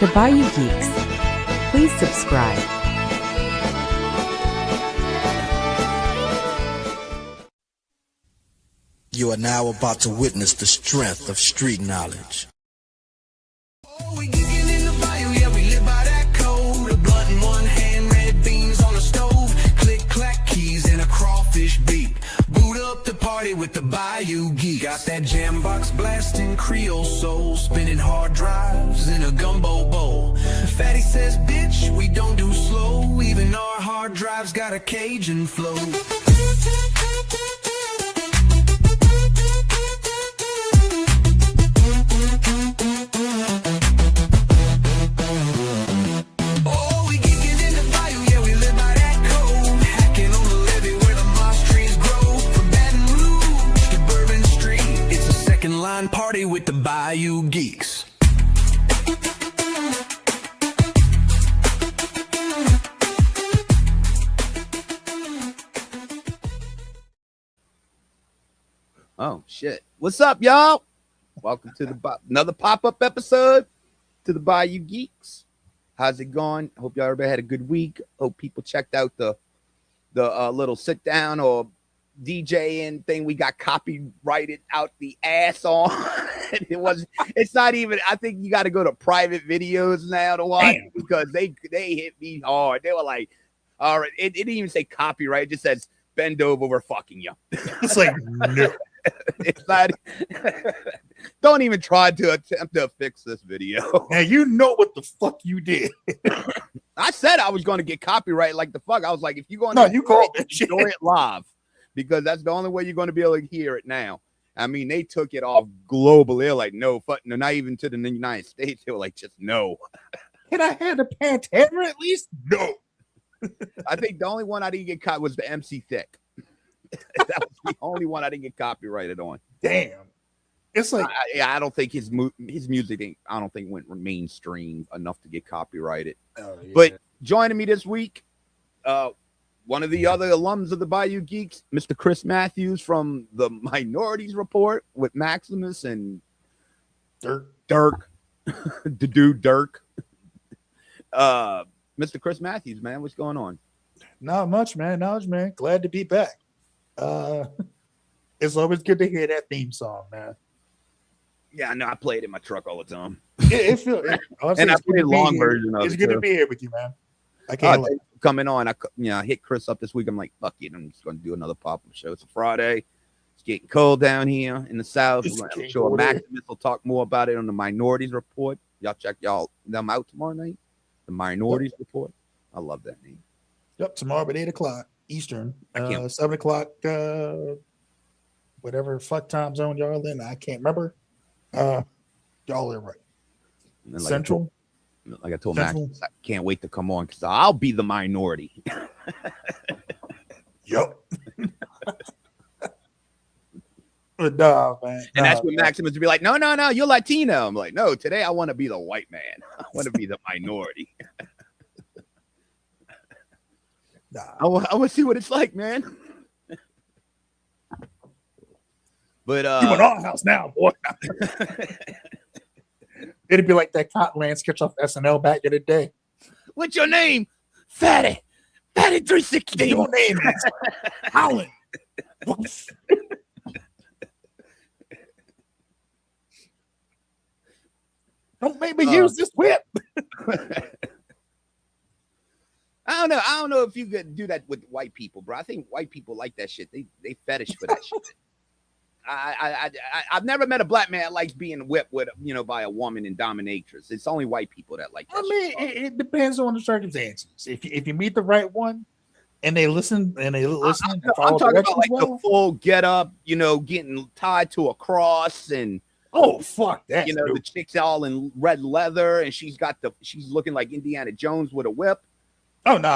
The Bayou Geeks. Please subscribe. You are now about to witness the strength of street knowledge. Oh, we geeking in the bayou, yeah, we live by that code. A blunt in one hand, red beans on the stove. Click, clack, keys and a crawfish beat. Boot up the party with the Bayou Geeks. Got that jam box blasting Creole soul. Spinning hard drives in a gumbo bowl. Fatty says, bitch, we don't do slow. Even our hard drives got a Cajun flow. Party with the Bayou Geeks. Oh shit! What's up, y'all? Welcome to another pop-up episode to the Bayou Geeks. How's it going? Hope y'all everybody had a good week. Hope people checked out the little sit down or DJing thing we got copyrighted out the ass on. It's not even, I think you got to go to private videos now to watch. Damn. Because they hit me hard. They were like, all right, it didn't even say copyright, it just says bend over, we're fucking you. It's like, no. It's not. Don't even try to attempt to fix this video. Now you know what the fuck you did. I said I was going to get copyright like the fuck. I was like, if you're going to you call it live, because that's the only way you're going to be able to hear it now. I mean, they took it off globally. They're like, no, not even to the United States. They were like, just no. Can I have the Pantera at least? No. I think the only one I didn't get caught was the MC Thick. That was the only one I didn't get copyrighted on. Damn. It's like, I don't think his music went mainstream enough to get copyrighted. Oh, yeah. But joining me this week, one of the other alums of the Bayou Geeks, Mr. Chris Matthews from the Minorities Report with Maximus and Dirk, the dude Dirk. Mr. Chris Matthews, man, what's going on? Not much, man. Glad to be back. It's always good to hear that theme song, man. Yeah, I know. I play it in my truck all the time. It feels, and I play a long version of it. It's good to be here with you, man. I can't coming on. I hit Chris up this week. I'm like, fuck it. I'm just going to do another pop-up show. It's a Friday. It's getting cold down here in the South. I'm sure Maximus will talk more about it on the Minorities Report. Y'all check them out tomorrow night. The Minorities Report. I love that name. Yep, tomorrow at 8 o'clock Eastern. 7 o'clock, whatever fuck time zone y'all in. I can't remember. Y'all are right. Like Central. I told Max, I can't wait to come on because I'll be the minority. Yep. But man. And that's what Maximus would be like, no, you're Latino. I'm like, no, today I want to be the white man. I want to be the minority. I want to see what it's like, man. But you in our house now, boy. It'd be like that Cottonland sketch off SNL back in the day. What's your name? Fatty 316. Your name is Alum. Don't make me use this whip. I don't know if you could do that with white people, bro. I think white people like that shit. They fetish for that shit. I've never met a black man that likes being whipped with, by a woman and dominatrix. It's only white people that like that. I mean, it depends on the circumstances. If you meet the right one and they listen and I'm talking about like the full get up, getting tied to a cross and fuck that. The chick's all in red leather and she's looking like Indiana Jones with a whip. Oh no!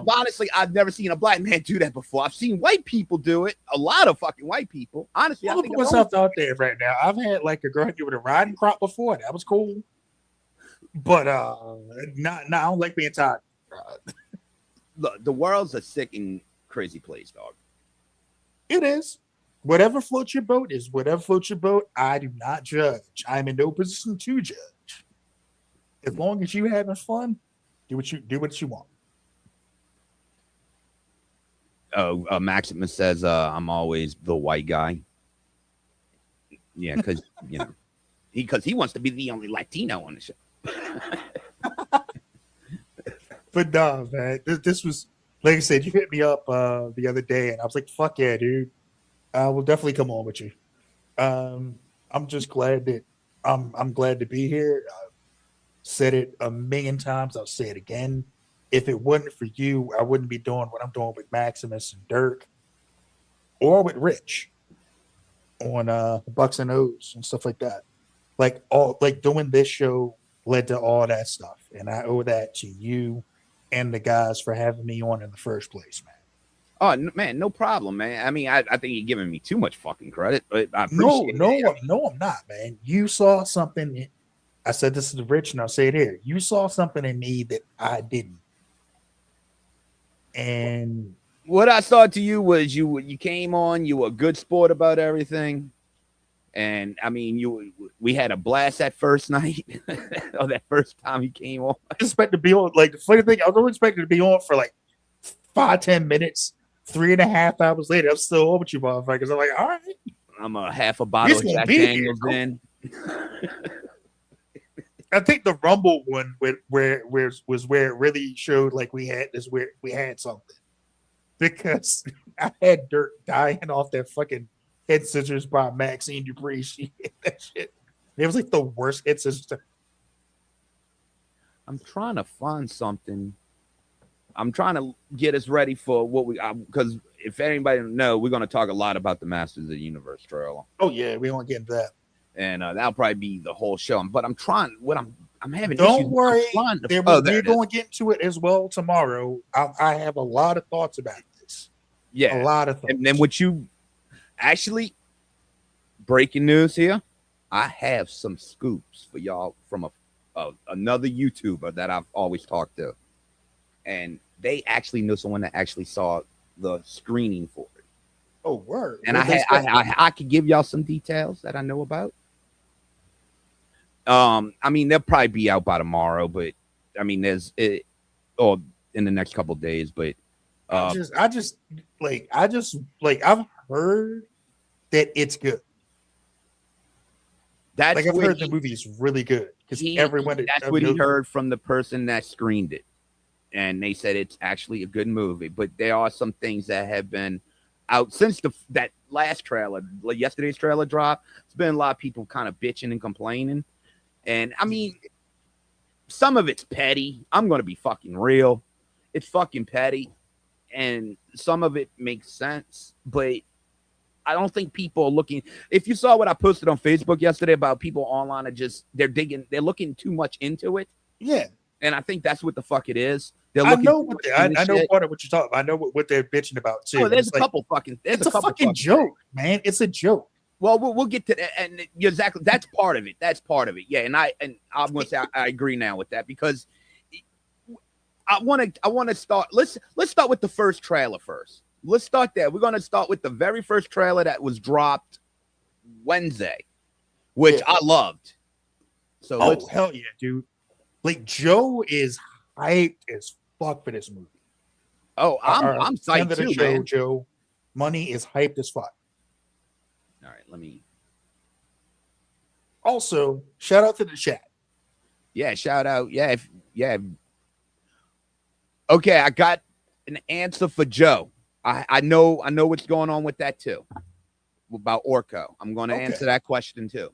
Honestly, I've never seen a black man do that before. I've seen white people do it. A lot of fucking white people. Honestly, I'll put myself out there right now. I've had like a girl hit me with a riding crop before. That was cool, but I don't like being tied. Look, the world's a sick and crazy place, dog. It is. Whatever floats your boat is whatever floats your boat. I do not judge. I'm in no position to judge. As long as you having fun, do what you want. Maximus says, I'm always the white guy. Yeah, because he wants to be the only Latino on the show. But nah, man, this was, like I said, you hit me up the other day, and I was like, "Fuck yeah, dude! I will definitely come on with you." I'm just glad that I'm glad to be here. I've said it a million times. I'll say it again. If it wasn't for you, I wouldn't be doing what I'm doing with Maximus and Dirk, or with Rich on Bucks and O's and stuff like that. Like doing this show led to all that stuff, and I owe that to you and the guys for having me on in the first place, man. Oh man, no problem, man. I mean, I think you're giving me too much fucking credit, but I appreciate it. No, I'm not, man. You saw something. I said this to Rich, and I'll say it here. You saw something in me that I didn't. And what I saw to you was you came on, you were a good sport about everything. And I mean, we had a blast that first night, or that first time you came on. I expect to be on, like, the funny thing, I was only expecting to be on for like 5-10 minutes. 3.5 hours later, I'm still on with you, motherfuckers. I'm like, all right. I'm a half a bottle of Jack Daniels in. I think the Rumble one was where it really showed like we had something, because I had Dirk dying off that fucking head scissors by Maxine Dupree. She hit that shit. It was like the worst head scissors. I'm trying to find something. I'm trying to get us ready for what because if anybody don't know, we're going to talk a lot about the Masters of the Universe trailer. Oh yeah, we won't get into that. And that'll probably be the whole show. But I'm trying. I'm having. Don't issues. worry. We're going to get into it as well tomorrow. I have a lot of thoughts about this. Yeah, a lot of thoughts. And then what you actually breaking news here? I have some scoops for y'all from another YouTuber that I've always talked to, and they actually know someone that actually saw the screening for it. Oh, word! And I could give y'all some details that I know about. I mean, they'll probably be out by tomorrow, but I mean, or in the next couple of days. But I've heard that it's good. I've heard the movie is really good because everyone. That's what he heard from the person that screened it, and they said it's actually a good movie. But there are some things that have been out since that last trailer, like yesterday's trailer drop. It's been a lot of people kind of bitching and complaining. And I mean, some of it's petty. I'm going to be fucking real. It's fucking petty. And some of it makes sense. But I don't think people are looking. If you saw what I posted on Facebook yesterday about people online they're looking too much into it. Yeah. And I think that's what the fuck it is. I know part of what you're talking about. I know what they're bitching about too. Oh, there's a couple fucking. It's a fucking joke, man. It's a joke. Well, we'll get to that, and exactly that's part of it. That's part of it. Yeah, and I'm going to say I agree now with that because I want to start. Let's start with the first trailer first. Let's start there. We're going to start with the very first trailer that was dropped Wednesday, which I loved. So hell yeah, dude! Like Joe is hyped as fuck for this movie. Oh, I'm psyched too, man. Joe, money is hyped as fuck. All right, let me. Also, shout out to the chat. Yeah, shout out. Yeah, Okay, I got an answer for Joe. I know what's going on with that too. About Orko. I'm going to answer that question too.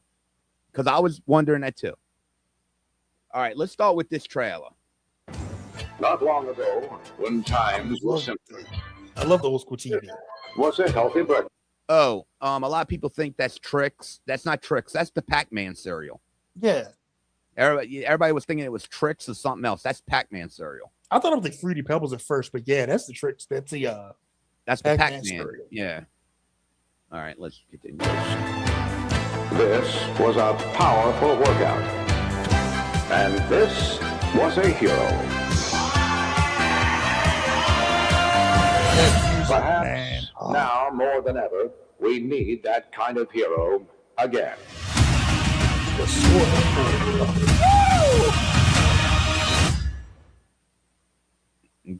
Because I was wondering that too. All right, let's start with this trailer. Not long ago, when times were simpler. I love the old school TV. Was a healthy breakfast. Oh, a lot of people think that's Trix. That's not Trix. That's the Pac-Man cereal. Yeah. Everybody was thinking it was Trix or something else. That's Pac-Man cereal. I thought it was like Fruity Pebbles at first, but yeah, that's the Trix. That's the Pac-Man cereal. Yeah. All right, let's continue. This was a powerful workout. And this was a hero. Perhaps now more than ever, we need that kind of hero again.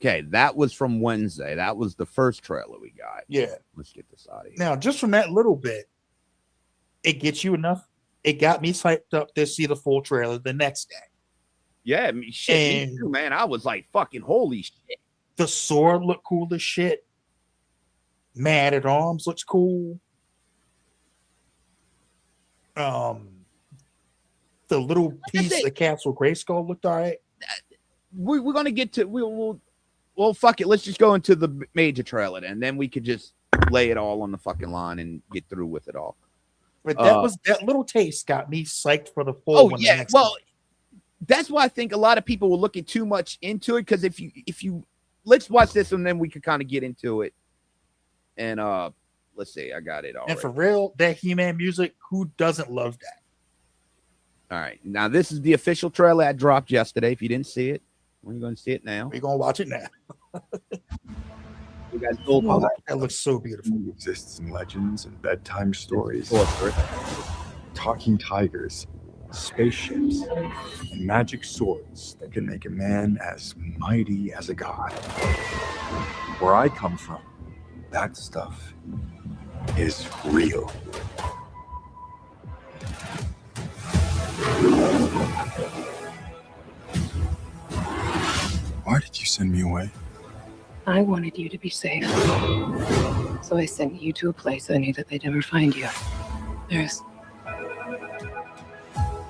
Okay, that was from Wednesday. That was the first trailer we got. Yeah. Let's get this out of here. Now, just from that little bit, it gets you enough. It got me psyched up to see the full trailer the next day. Yeah, shit, me too, man. I was like, fucking holy shit. The sword looked cool as shit. Man at Arms looks cool. The little piece of Castle Greyskull looked all right. We're gonna get to well, fuck it. Let's just go into the major trailer, and then we could just lay it all on the fucking line and get through with it all. But that little taste got me psyched for the full one. Yeah, well, that's why I think a lot of people were looking too much into it. Because if you let's watch this and then we could kind of get into it. And let's see, I got it all. And for real, that He-Man music, who doesn't love that? All right, now this is the official trailer I dropped yesterday. If you didn't see it, we're going to see it now. We're going to watch it now. You guys go. That looks so beautiful. It exists in legends and bedtime stories. Talking tigers, spaceships, and magic swords that can make a man as mighty as a god. Where I come from, that stuff is real. Why did you send me away? I wanted you to be safe. So I sent you to a place I knew that they'd never find you. There's...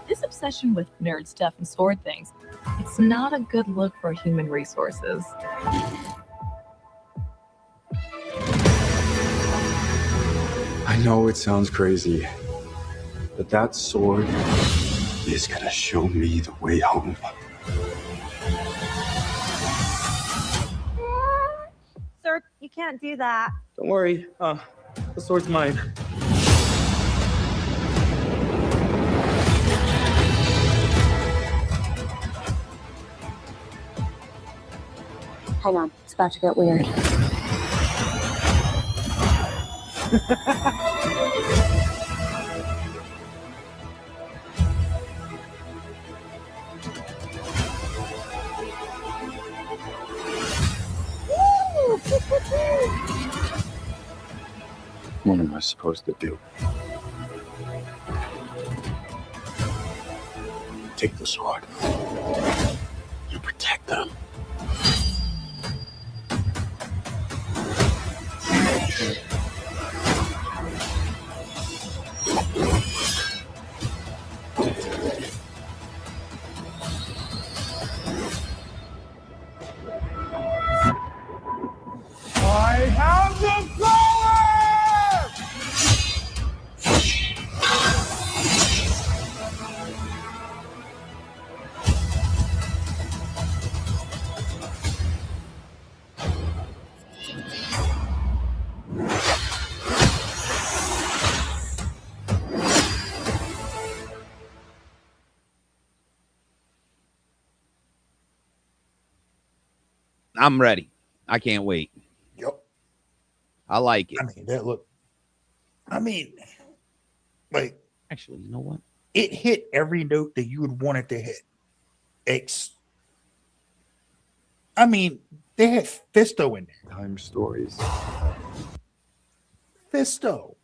This obsession with nerd stuff and sword things, it's not a good look for human resources. I know it sounds crazy, but that sword is gonna show me the way home. Sir, you can't do that. Don't worry, the sword's mine. Hang on, it's about to get weird. What am I supposed to do? Take the sword. You protect them. I have the power! I'm ready. I can't wait. Yep. I like it. I mean, that look. I mean, like, actually, you know what? It hit every note that you would want it to hit. I mean, they had Fisto in there. Time stories. Fisto.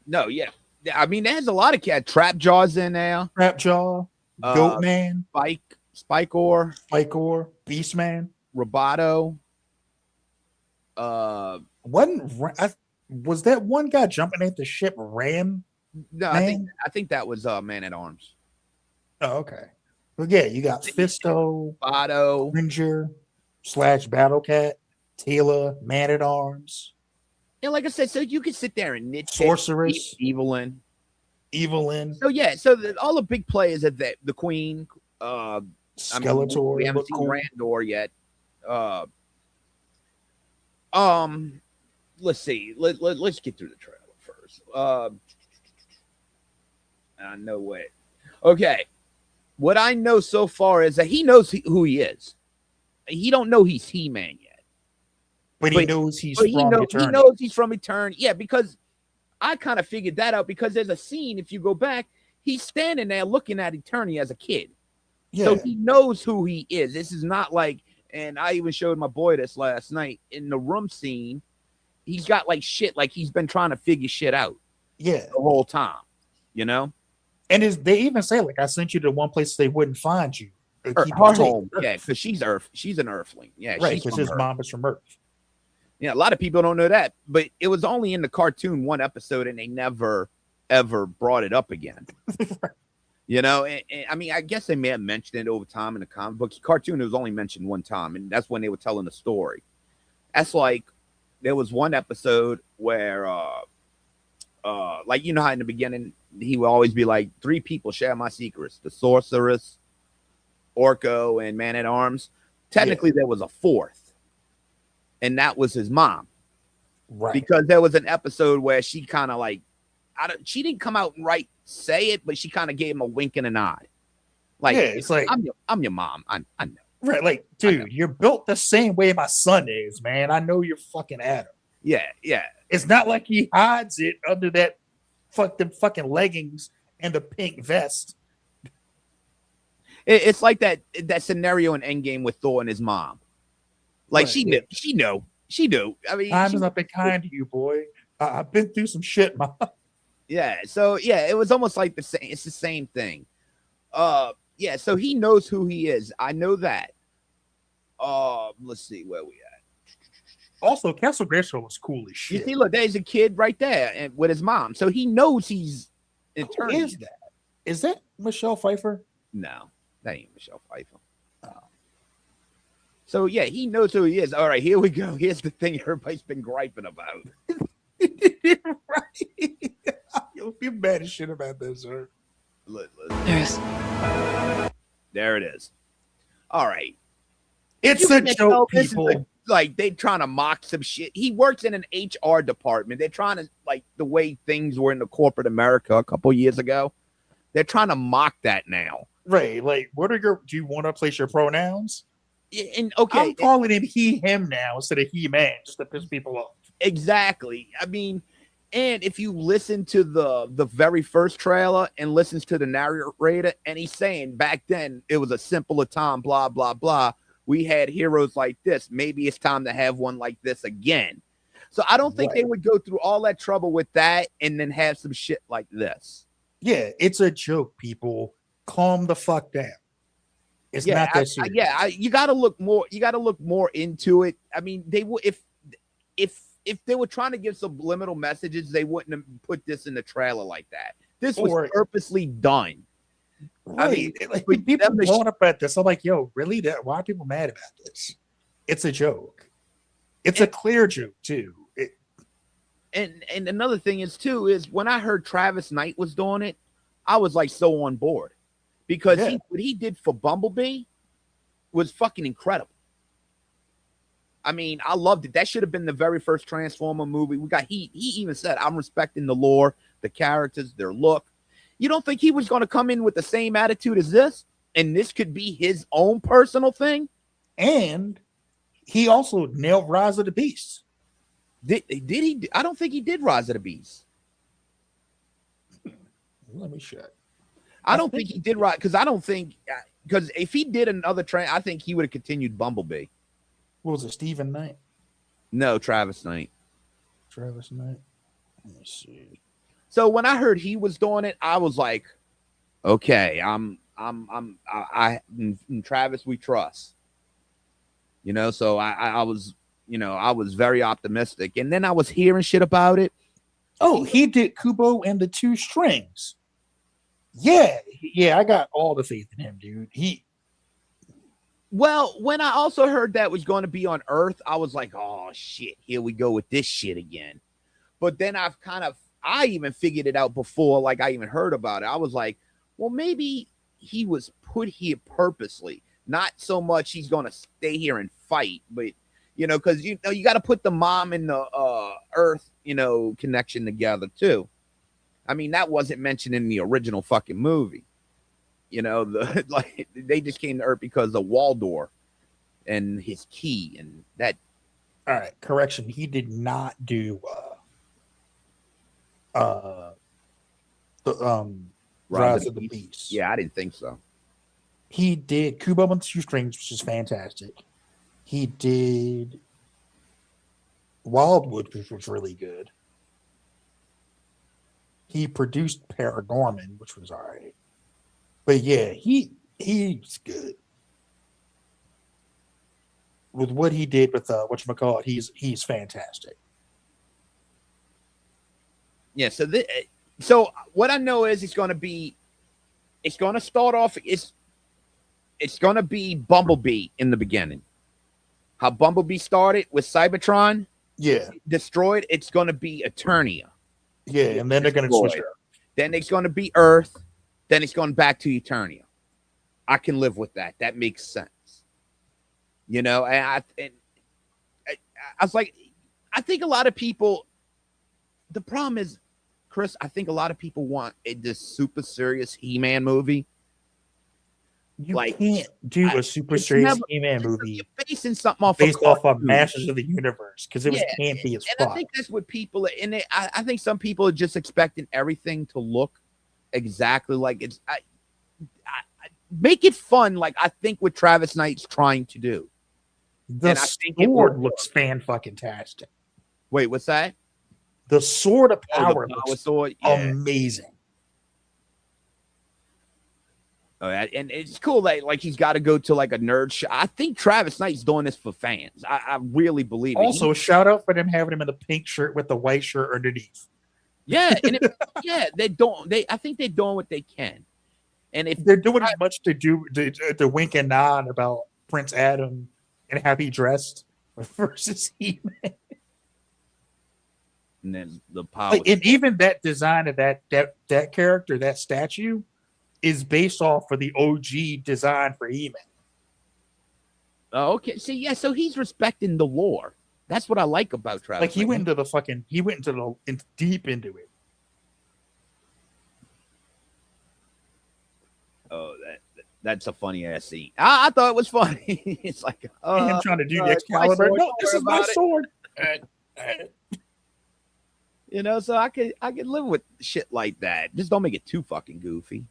No, yeah. I mean, there's a lot of cat trap jaws in there. Trap Jaw, Goat Man, Spike-Or, Beastman, Roboto. Was that one guy jumping at the ship Ram? No, Man? I think that was Man at Arms. Oh, okay. Well, yeah, you got Fisto, Roboto, Ranger / Battlecat, Taylor, Man at Arms. Yeah, like I said, so you can sit there and nitpick. Sorceress, Evelyn. So yeah, so all the big players at the Queen, Skeletor. We haven't seen Randor yet. Let's see. Let's get through the trailer first. I know what. Okay, what I know so far is that he knows who he is. He don't know he's He-Man yet. But he knows he's from Eternity. He knows he's from Eternity. Yeah, because I kind of figured that out because there's a scene, if you go back, he's standing there looking at Eternity as a kid. Yeah. So he knows who he is. This is not like, and I even showed my boy this last night in the room scene. He's got like shit, like he's been trying to figure shit out. Yeah. The whole time, you know? And they even say, like, I sent you to one place they wouldn't find you. Her Keep you safe. home. Yeah, because she's an earthling. Yeah, Right, she's because from his Earth. mom is from Earth. Yeah, a lot of people don't know that, but it was only in the cartoon one episode, and they never ever brought it up again. You know, and I mean, I guess they may have mentioned it over time in the comic books. Cartoon, it was only mentioned one time, and that's when they were telling the story. That's like there was one episode where, like you know how in the beginning he would always be like, 3 people share my secrets: the sorceress, Orko, and Man at Arms. Technically, there was a 4th, and that was his mom. Right. Because there was an episode where she kind of like, she didn't come out and say it, but she kind of gave him a wink and a nod. Like, yeah, it's like, I'm your mom. I know. Right, like, dude, you're built the same way my son is, man. I know you're fucking Adam. Yeah, yeah. It's not like he hides it under that fucking leggings and the pink vest. It's like that scenario in Endgame with Thor and his mom. Like, right, she knew. I mean, I've been kind to you, boy. I've been through some shit, mom. Yeah. So yeah, it was almost like the same. It's the same thing. Yeah. So he knows who he is. I know that. Let's see where we at. Also, Castle Grayskull was cool as shit. You see, look, there's a kid right there and with his mom. So he knows he's Who is that? Is that Michelle Pfeiffer? No, that ain't Michelle Pfeiffer. So yeah, he knows who he is. All right, here we go. Here's the thing everybody's been griping about. Right. You'll be mad as shit about this, sir. There it is. All right. It's a joke, people. Like, they trying to mock some shit. He works in an HR department. They're trying to, like, the way things were in the corporate America a couple years ago. They're trying to mock that now. Right. Like, do you want to place your pronouns? And okay, I'm calling him he, him now instead of he, man, just to piss people off. Exactly. I mean, and if you listen to the very first trailer and listens to the narrator, and he's saying back then it was a simpler time, blah, blah, blah. We had heroes like this. Maybe it's time to have one like this again. So I don't think they would go through all that trouble with that and then have some shit like this. Yeah, it's a joke, people. Calm the fuck down. It's not that serious. You got to look more. You got to look more into it. I mean, they would if they were trying to give subliminal messages, they wouldn't have put this in the trailer like that. This was purposely done. Right. I mean, like, people blowing up at this. I'm like, yo, really? Why are people mad about this? It's a joke. It's a clear joke too. And another thing is when I heard Travis Knight was doing it, I was like so on board because what he did for Bumblebee was fucking incredible. I mean, I loved it. That should have been the very first Transformer movie. He even said, I'm respecting the lore, the characters, their look. You don't think he was going to come in with the same attitude as this? And this could be his own personal thing? And he also nailed Rise of the Beast. Did he? I don't think he did Rise of the Beast. Let me check. I don't think he did right because if he did another I think he would have continued Bumblebee. What was it, Stephen Knight? No, Travis Knight. Travis Knight. Let me see. So when I heard he was doing it, I was like, okay, in Travis we trust. You know, so I was, I was very optimistic. And then I was hearing shit about it. Oh, he did Kubo and the Two Strings. Yeah, I got all the faith in him, dude. Well, when I also heard that was going to be on Earth, I was like, oh shit, here we go with this shit again. But then I even figured it out before, like I even heard about it. I was like, well, maybe he was put here purposely, not so much he's going to stay here and fight, but because you got to put the mom and the Earth, connection together too. I mean, that wasn't mentioned in the original fucking movie. They just came to Earth because of Waldor and his key and that. All right, correction. He did not do Rise of the Beast. Yeah, I didn't think so. He did Kubo and the Shoestrings, which is fantastic. He did Wildwood, which was really good. He produced Paranorman, which was all right. But yeah, he's good. With what he did with whatchamacallit, he's fantastic. Yeah, so what I know is it's going to start off, it's going to be Bumblebee in the beginning. How Bumblebee started with Cybertron, destroyed, it's going to be Eternia. Yeah, and then they're going to switch her. Then it's going to be Earth. Then it's going back to Eternia. I can live with that. That makes sense. You know, and I was like, I think a lot of people, the problem is, Chris, I think a lot of people want this super serious He-Man movie. You can't do a super serious He-Man movie. You're basing something off based off of Masters of the Universe because it was campy as fuck. I think that's what people, and I think some people are just expecting everything to look exactly like it's. I make it fun, like I think what Travis Knight's trying to do. The sword looks fan-fucking-tastic. Wait, what's that? The Sword of Power looks amazing. Oh, and it's cool that like he's got to go to like a nerd show. I think Travis Knight's doing this for fans. I really believe it. Also, shout out for them having him in the pink shirt with the white shirt underneath. Yeah, and I think they're doing what they can. And if they're doing as much to wink and nod about Prince Adam and how he dressed versus He-Man. And then the power, and even that design of that character, that statue, is based off of the OG design for He-Man. Oh, okay. See, yeah, so he's respecting the lore. That's what I like about Travis. Like he went deep into it. Oh, that's a funny ass scene. I thought it was funny. It's like him trying to do the Excalibur. No, this is my sword. You know, so I could live with shit like that. Just don't make it too fucking goofy.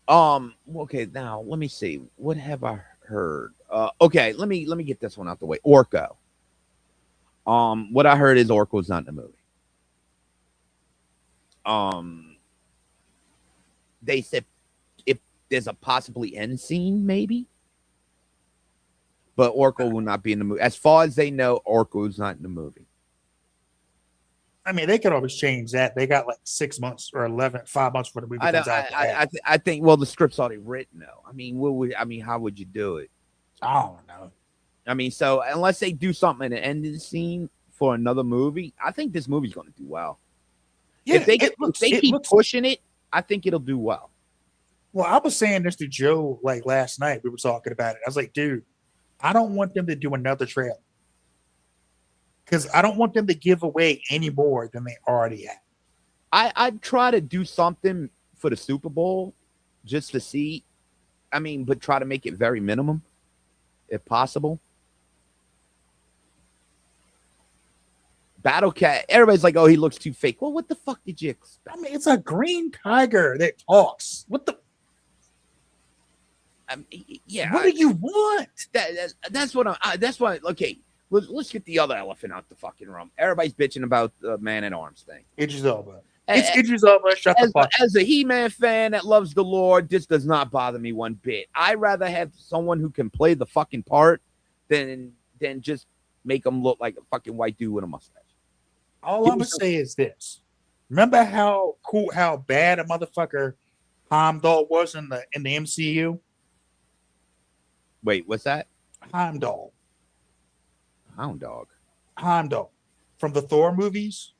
Okay, now let me see. What have I heard? Okay, let me get this one out the way. Orko. What I heard is Orko's not in the movie. They said if there's a possibly end scene, maybe. But Orko will not be in the movie. As far as they know, Orko's not in the movie. I mean, they could always change that. They got like 6 months or 5 months for the movie comes out. I think. Well, the script's already written, though. I mean, how would you do it? I don't know. I mean, so unless they do something in the ending scene for another movie, I think this movie's going to do well. Yeah, if they keep pushing it, I think it'll do well. Well, I was saying this to Joe like last night. We were talking about it. I was like, dude, I don't want them to do another trailer. Because I don't want them to give away any more than they already have. I'd try to do something for the Super Bowl just to see. I mean, but try to make it very minimum, if possible. Battle Cat, everybody's like, oh, he looks too fake. Well, what the fuck did you expect? I mean, it's a green tiger that talks. What the? I mean, yeah. What do you want? That's what I'm. That's why. Okay. Let's get the other elephant out the fucking room. Everybody's bitching about the Man-at-Arms thing. Idris Elba. It's Idris Elba. Shut the fuck up. As a He-Man fan that loves the lore, this does not bother me one bit. I'd rather have someone who can play the fucking part than just make them look like a fucking white dude with a mustache. All I'm going to say is this. Remember how bad a motherfucker Heimdall was in the MCU? Wait, what's that? Heimdall. Hound Dog. Heimdall from the Thor movies.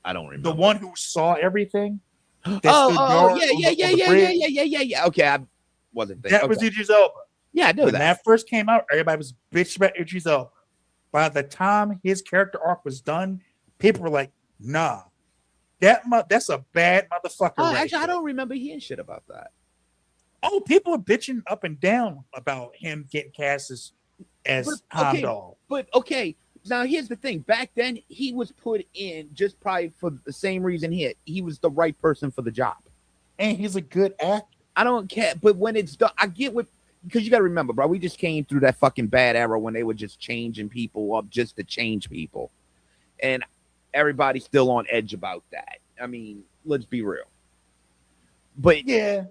I don't remember. The one who saw everything. Yeah. Okay, I wasn't there. That was Idris Elba. Yeah, I know when that first came out, everybody was bitching about Idris Elba. By the time his character arc was done, people were like, "Nah, that's a bad motherfucker." Oh, actually, I don't remember hearing shit about that. Oh, people are bitching up and down about him getting cast as Heimdall. But okay, now here's the thing. Back then, he was put in just probably for the same reason he was the right person for the job. and he's a good actor. I don't care, but when it's done, I get what, because you got to remember, bro, we just came through that fucking bad era when they were just changing people up just to change people, and everybody's still on edge about that. I mean, let's be real. But yeah,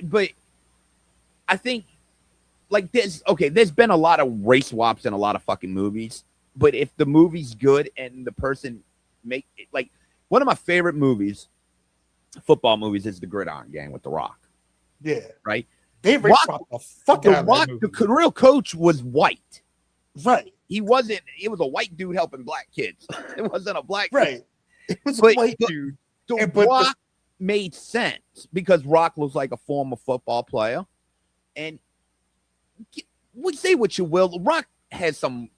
but I think like this. Okay, there's been a lot of race swaps in a lot of fucking movies, but if the movie's good and the person make it, like one of my favorite movies, football movies, is The Gridiron Gang with The Rock. Yeah, right. They race swapped the fuck out of that movie. The real coach was white. Right. He wasn't. It was a white dude helping black kids. It wasn't a black right. Kid. It was a white dude. The Rock made sense because Rock looks like a former football player, and we say what you will, Rock has some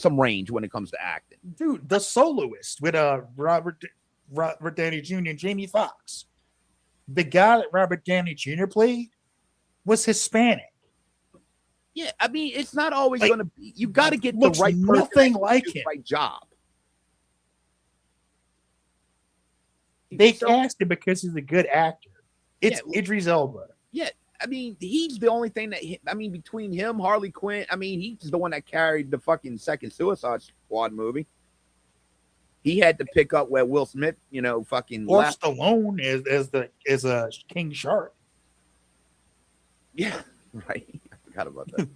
range when it comes to acting. Dude, The Soloist with Robert Downey Jr. and Jamie Foxx. The guy that Robert Downey Jr. played was Hispanic. Yeah, I mean, it's not always Like, going to be. You got to get the right person, nothing like do the him. right job. They cast him because he's a good actor. It's Idris Elba. Yeah, I mean, he's the only thing that. I mean, between him, Harley Quinn. I mean, he's the one that carried the fucking second Suicide Squad movie. He had to pick up where Will Smith, fucking Or left. Stallone as a King Shark. Yeah, right. I forgot about that.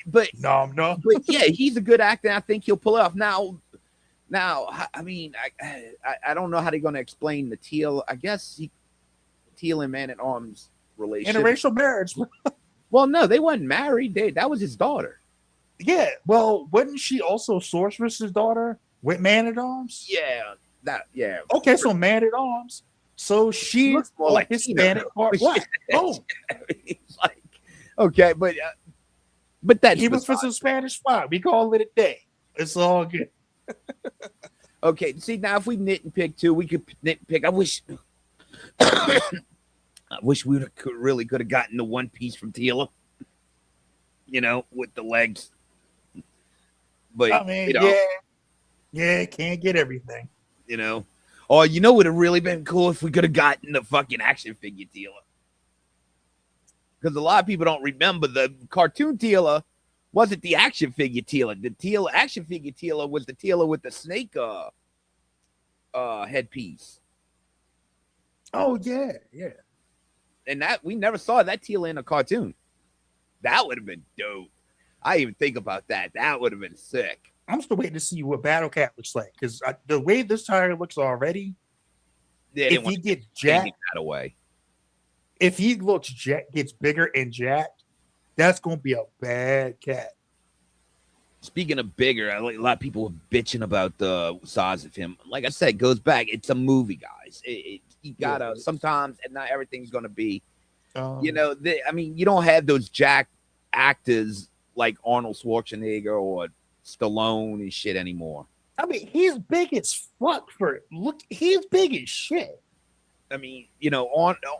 But yeah, he's a good actor. I think he'll pull it off. Now, I mean, I don't know how they're going to explain the Teal. I guess Teal and Man at Arms relationship. Interracial marriage. Well, no, they weren't married. That was his daughter. Yeah. Well, wasn't she also Sorceress's daughter with Man at Arms? Yeah. Okay, so Man at Arms. So she looks more like Hispanic part black. Oh, it's like okay, but that he was for some Spanish fly. We call it a day. It's all good. Okay, see now if we nitpick too, we could nitpick. I wish we really could have gotten the one piece from Tila, with the legs. But I mean, can't get everything. Or it would have really been cool if we could have gotten the fucking action figure Tila. Because a lot of people don't remember the cartoon Tila wasn't the action figure Tila. The action figure Tila was the Tila with the snake headpiece. Oh yeah. And that we never saw that Tila in a cartoon. That would have been dope. I even think about that. That would have been sick. I'm still waiting to see what Battle Cat looks like because the way this tiger looks already, if he gets jacked that away, if he gets bigger and jacked, that's gonna be a bad cat. Speaking of bigger, a lot of people were bitching about the size of him. Like I said, it goes back. It's a movie, guys. You gotta sometimes, and not everything's gonna be. You don't have those jacked actors like Arnold Schwarzenegger or Stallone and shit anymore. I mean, he's big as fuck he's big as shit. I mean,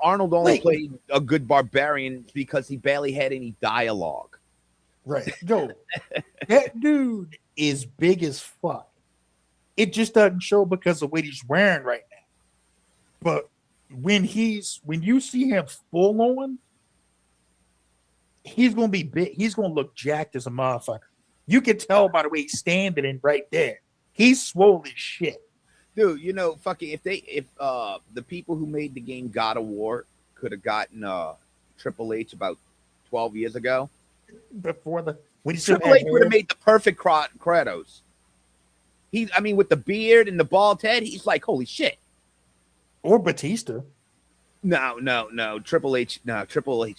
Arnold only played a good barbarian because he barely had any dialogue. Right. Yo, that dude is big as fuck. It just doesn't show because of what he's wearing right now. But when you see him full on, he's gonna be big. He's gonna look jacked as a motherfucker. You can tell by the way he's standing in right there. He's swole as shit. Dude, if the people who made the game God of War could have gotten Triple H about 12 years ago. When Triple H would have made the perfect Kratos. With the beard and the bald head, he's like, holy shit. Or Batista. No. Triple H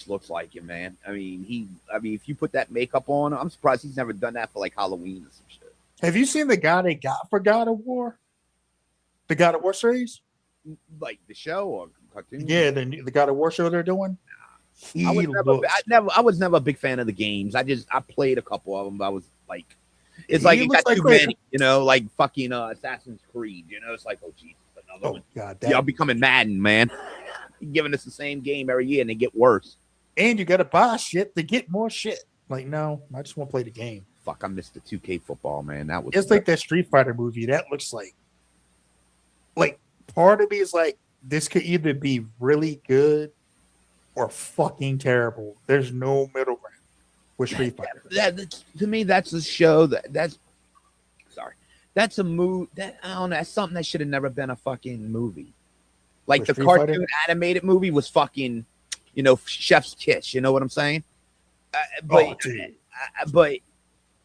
looks like him, man. If you put that makeup on, I'm surprised he's never done that for like Halloween or some shit. Have you seen the guy they got for God of War? The God of War series? Like the show or cartoon? Yeah, the God of War show they're doing. I was never a big fan of the games. I played a couple of them, but I was like, it's like it got too many, like fucking Assassin's Creed. It's like, oh Jesus, another one. God, y'all becoming Madden, man. Giving us the same game every year and they get worse. And you gotta buy shit to get more shit. Like, no, I just want to play the game. Fuck, I missed the 2K football, man. It's like that Street Fighter movie. That looks like part of me is like, this could either be really good or fucking terrible. There's no middle ground with Street Fighter. To me, that's a show that's a movie that I don't know. That's something that should have never been a fucking movie. Like With the Street cartoon Fighter? animated movie was fucking, Chef's Kiss. You know what I'm saying? But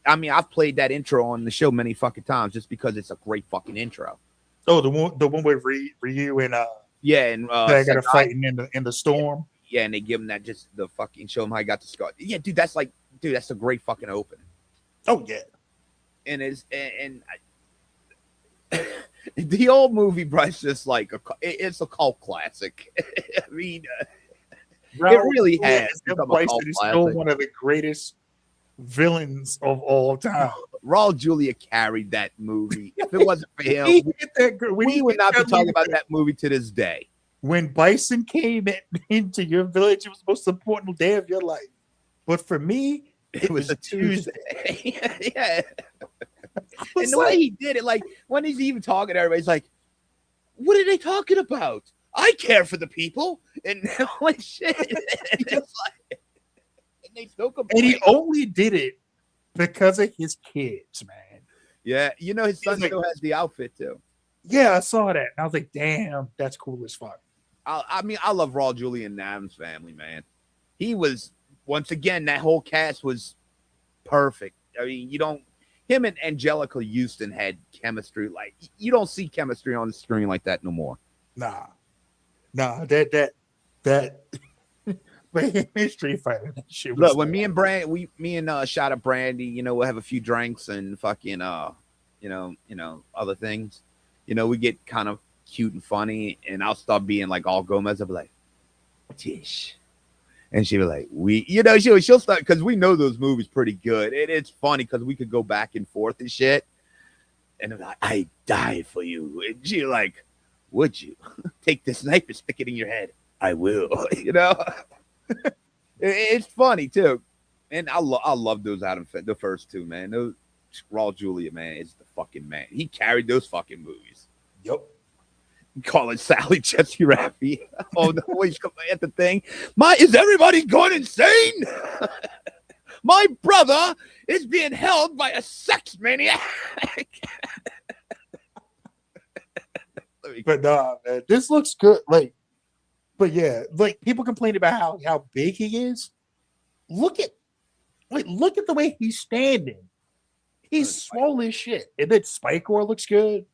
I mean, I've played that intro on the show many fucking times just because it's a great fucking intro. Oh, the one with Ryu and and they got fighting in the storm. Yeah, and they give him that just the fucking show him how he got the scar. Yeah, dude, that's a great fucking opening. Oh yeah, and the old movie, bro, it's just like it's a cult classic. I mean, it really has become a cult is classic. still one of the greatest villains of all time. Raul Julia carried that movie. If it wasn't for him, we would not be talking about that movie to this day. When Bison came into your village, it was the most important day of your life. But for me, it was a Tuesday. Yeah. And the way he did it, like when he's even talking to everybody, he's like, what are they talking about? I care for the people. And like shit. And they still complain. And he only did it because of his kids, man. Yeah, his son still has the outfit too. Yeah, I saw that. And I was like, damn, that's cool as fuck. I mean, I love Raul Julia and Adam's family, man. He was, once again, that whole cast was perfect. I mean, him and Angelica Houston had chemistry. Like, you don't see chemistry on the screen like that no more. Nah, that Street Fighter. That shit was Look, when me and Shot at Brandy, we'll have a few drinks and fucking, other things. We get kind of cute and funny, and I'll start being like all Gomez. I'll be like, Tish. And she'll be like, she'll start, because we know those movies pretty good. It's funny because we could go back and forth and shit. And I'm like, I die for you. And she's like, would you take this knife and stick it in your head? I will. It's funny too. And I love those the first two, man. Those Raul Julia, man, is the fucking man. He carried those fucking movies. Yep. Call it Sally Jesse Raffy. Oh no, he's at the thing. Is everybody going insane? My brother is being held by a sex maniac. But nah, man, this looks good. But yeah, people complain about how big he is. Look at the way he's standing. He's swole as shit. And then Spike-Core looks good.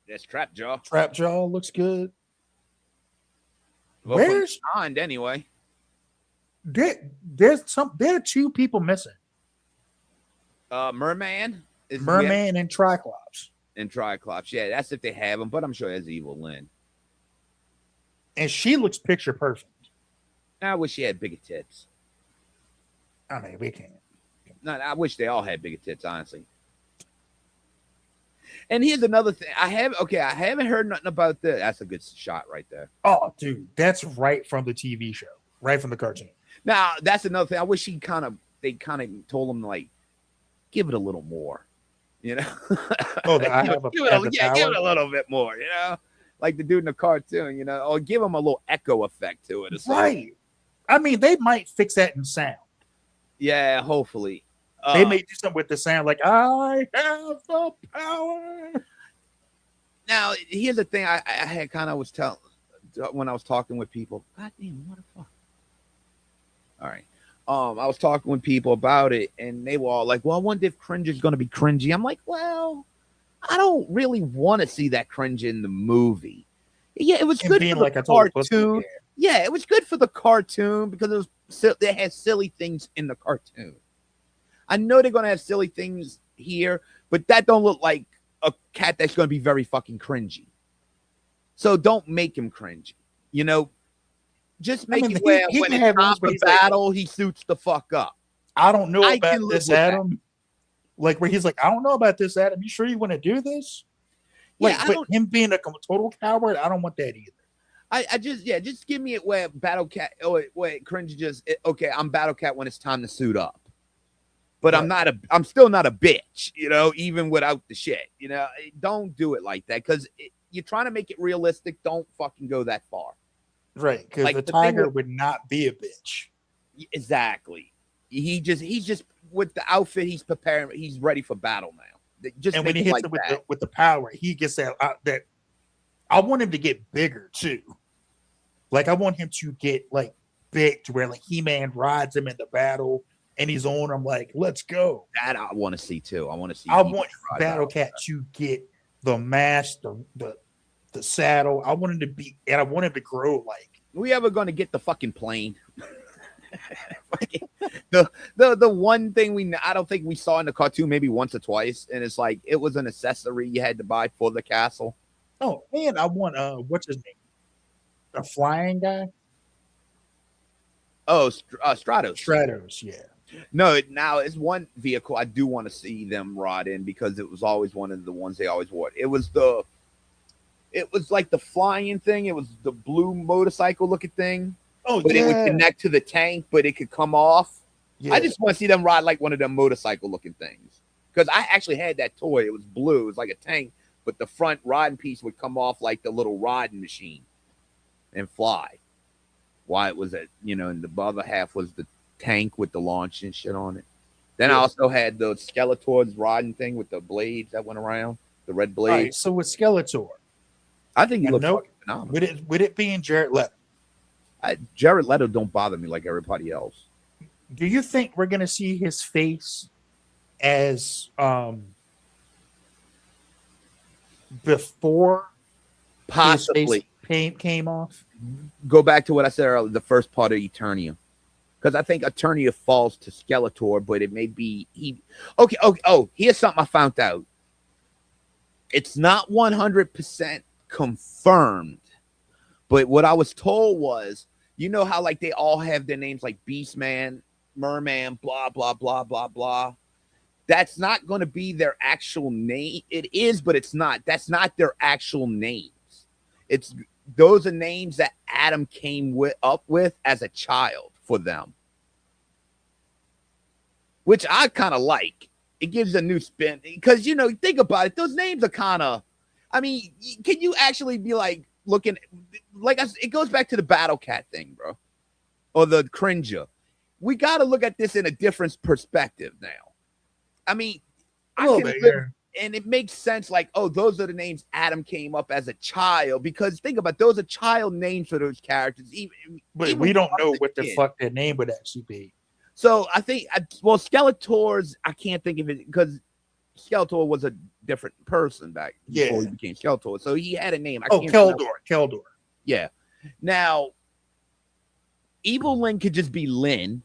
That's Trapjaw. Trapjaw looks good. Well, Where's behind anyway? There are two people missing. Merman and Triclops. And Triclops, yeah, that's if they have him. But I'm sure that's Evil Lynn. And she looks picture perfect. I wish she had bigger tits. I mean, we can't. No, I wish they all had bigger tits, honestly. And here's another thing. I haven't heard nothing about this. That's a good shot right there. Oh, dude, that's right from the TV show, right from the cartoon. Now, that's another thing. I wish they kind of told him, like, give it a little more, Oh, give it a little bit more, like the dude in the cartoon, or give him a little echo effect to it. Or something. Right. I mean, they might fix that in sound. Yeah, hopefully. They may do something with the sound, like I have the power. Now, here's the thing. I had kind of was telling when I was talking with people. God damn, what the fuck? All right. I was talking with people about it, and they were all like, "Well, I wonder if cringe is going to be cringy." I'm like, "Well, I don't really want to see that cringe in the movie." Yeah, it was good for the cartoon. Yeah, it was good for the cartoon because they had silly things in the cartoon. I know they're going to have silly things here, but that don't look like a cat that's going to be very fucking cringy. So don't make him cringy. Just make it where when it's time for battle, he suits the fuck up. I don't know about this, Adam. Like where he's like, I don't know about this, Adam. You sure you want to do this? Like, but him being a total coward, I don't want that either. I just give me it where Battle Cat, where cringe I'm Battle Cat when it's time to suit up. but I'm still not a bitch, you know, even without the shit, you know. Don't do it like that because you're trying to make it realistic. Don't fucking go that far. Right, because Like, the the tiger thing would not be a bitch. Exactly. He's just with the outfit. He's preparing. He's ready for battle now. Just And make when he it hits like it that. with the power, he gets that. I want him to get bigger too. Like I want him to get like big to where like He-Man rides him in the battle and he's on him like, let's go. That I want to see too. I want to see. I want ride Battle Cat to get the mask, the saddle. I want him to be, and I want him to grow like. We ever going to get the fucking plane? the one thing I don't think we saw in the cartoon maybe once or twice, and it's like it was an accessory you had to buy for the castle. Oh, and I want what's his name? The flying guy? Oh, Stratos. Stratos, yeah. No, now it's one vehicle I do want to see them ride in because it was always one of the ones they always wore. It was like the flying thing. It was the blue motorcycle looking thing. Oh, but yeah. It would connect to the tank, but it could come off. Yeah. I just want to see them ride like one of them motorcycle looking things. Because I actually had that toy. It was blue. It was like a tank, but the front riding piece would come off like the little riding machine and fly. Why it was and the other half was the tank with the launch and shit on it. Then I also had the Skeletor's riding thing with the blades that went around, the red blades. Right, so with Skeletor, I think he looks fucking phenomenal. With it being Jared Leto, Jared Leto don't bother me like everybody else. do you think we're gonna see his face as before possibly his face came off? Go back to what I said earlier, the first part of Eternia. Because I think Eternia falls to Skeletor, but it may be Okay. Oh, here's something I found out. It's not 100% confirmed, but what I was told was, you know how like they all have their names like Beastman, Merman, blah, blah, blah, blah, blah. That's not going to be their actual name. It is, but it's not. That's not their actual names. Those are names that Adam came up with as a child for them, which I kind of like. It gives a new spin because, think about it. Those names are kind of, can you actually be like looking like it goes back to the Battle Cat thing, bro, or the Cringer. We got to look at this in a different perspective now. And it makes sense. Like, oh, those are the names Adam came up as a child because think about it, those are child names for those characters. But we don't know what the fuck their name would actually be. So I think, Skeletor's, I can't think of it because Skeletor was a different person back before he became Skeletor. So he had a name. Keldor. Yeah. Now, Evil Lyn could just be Lyn.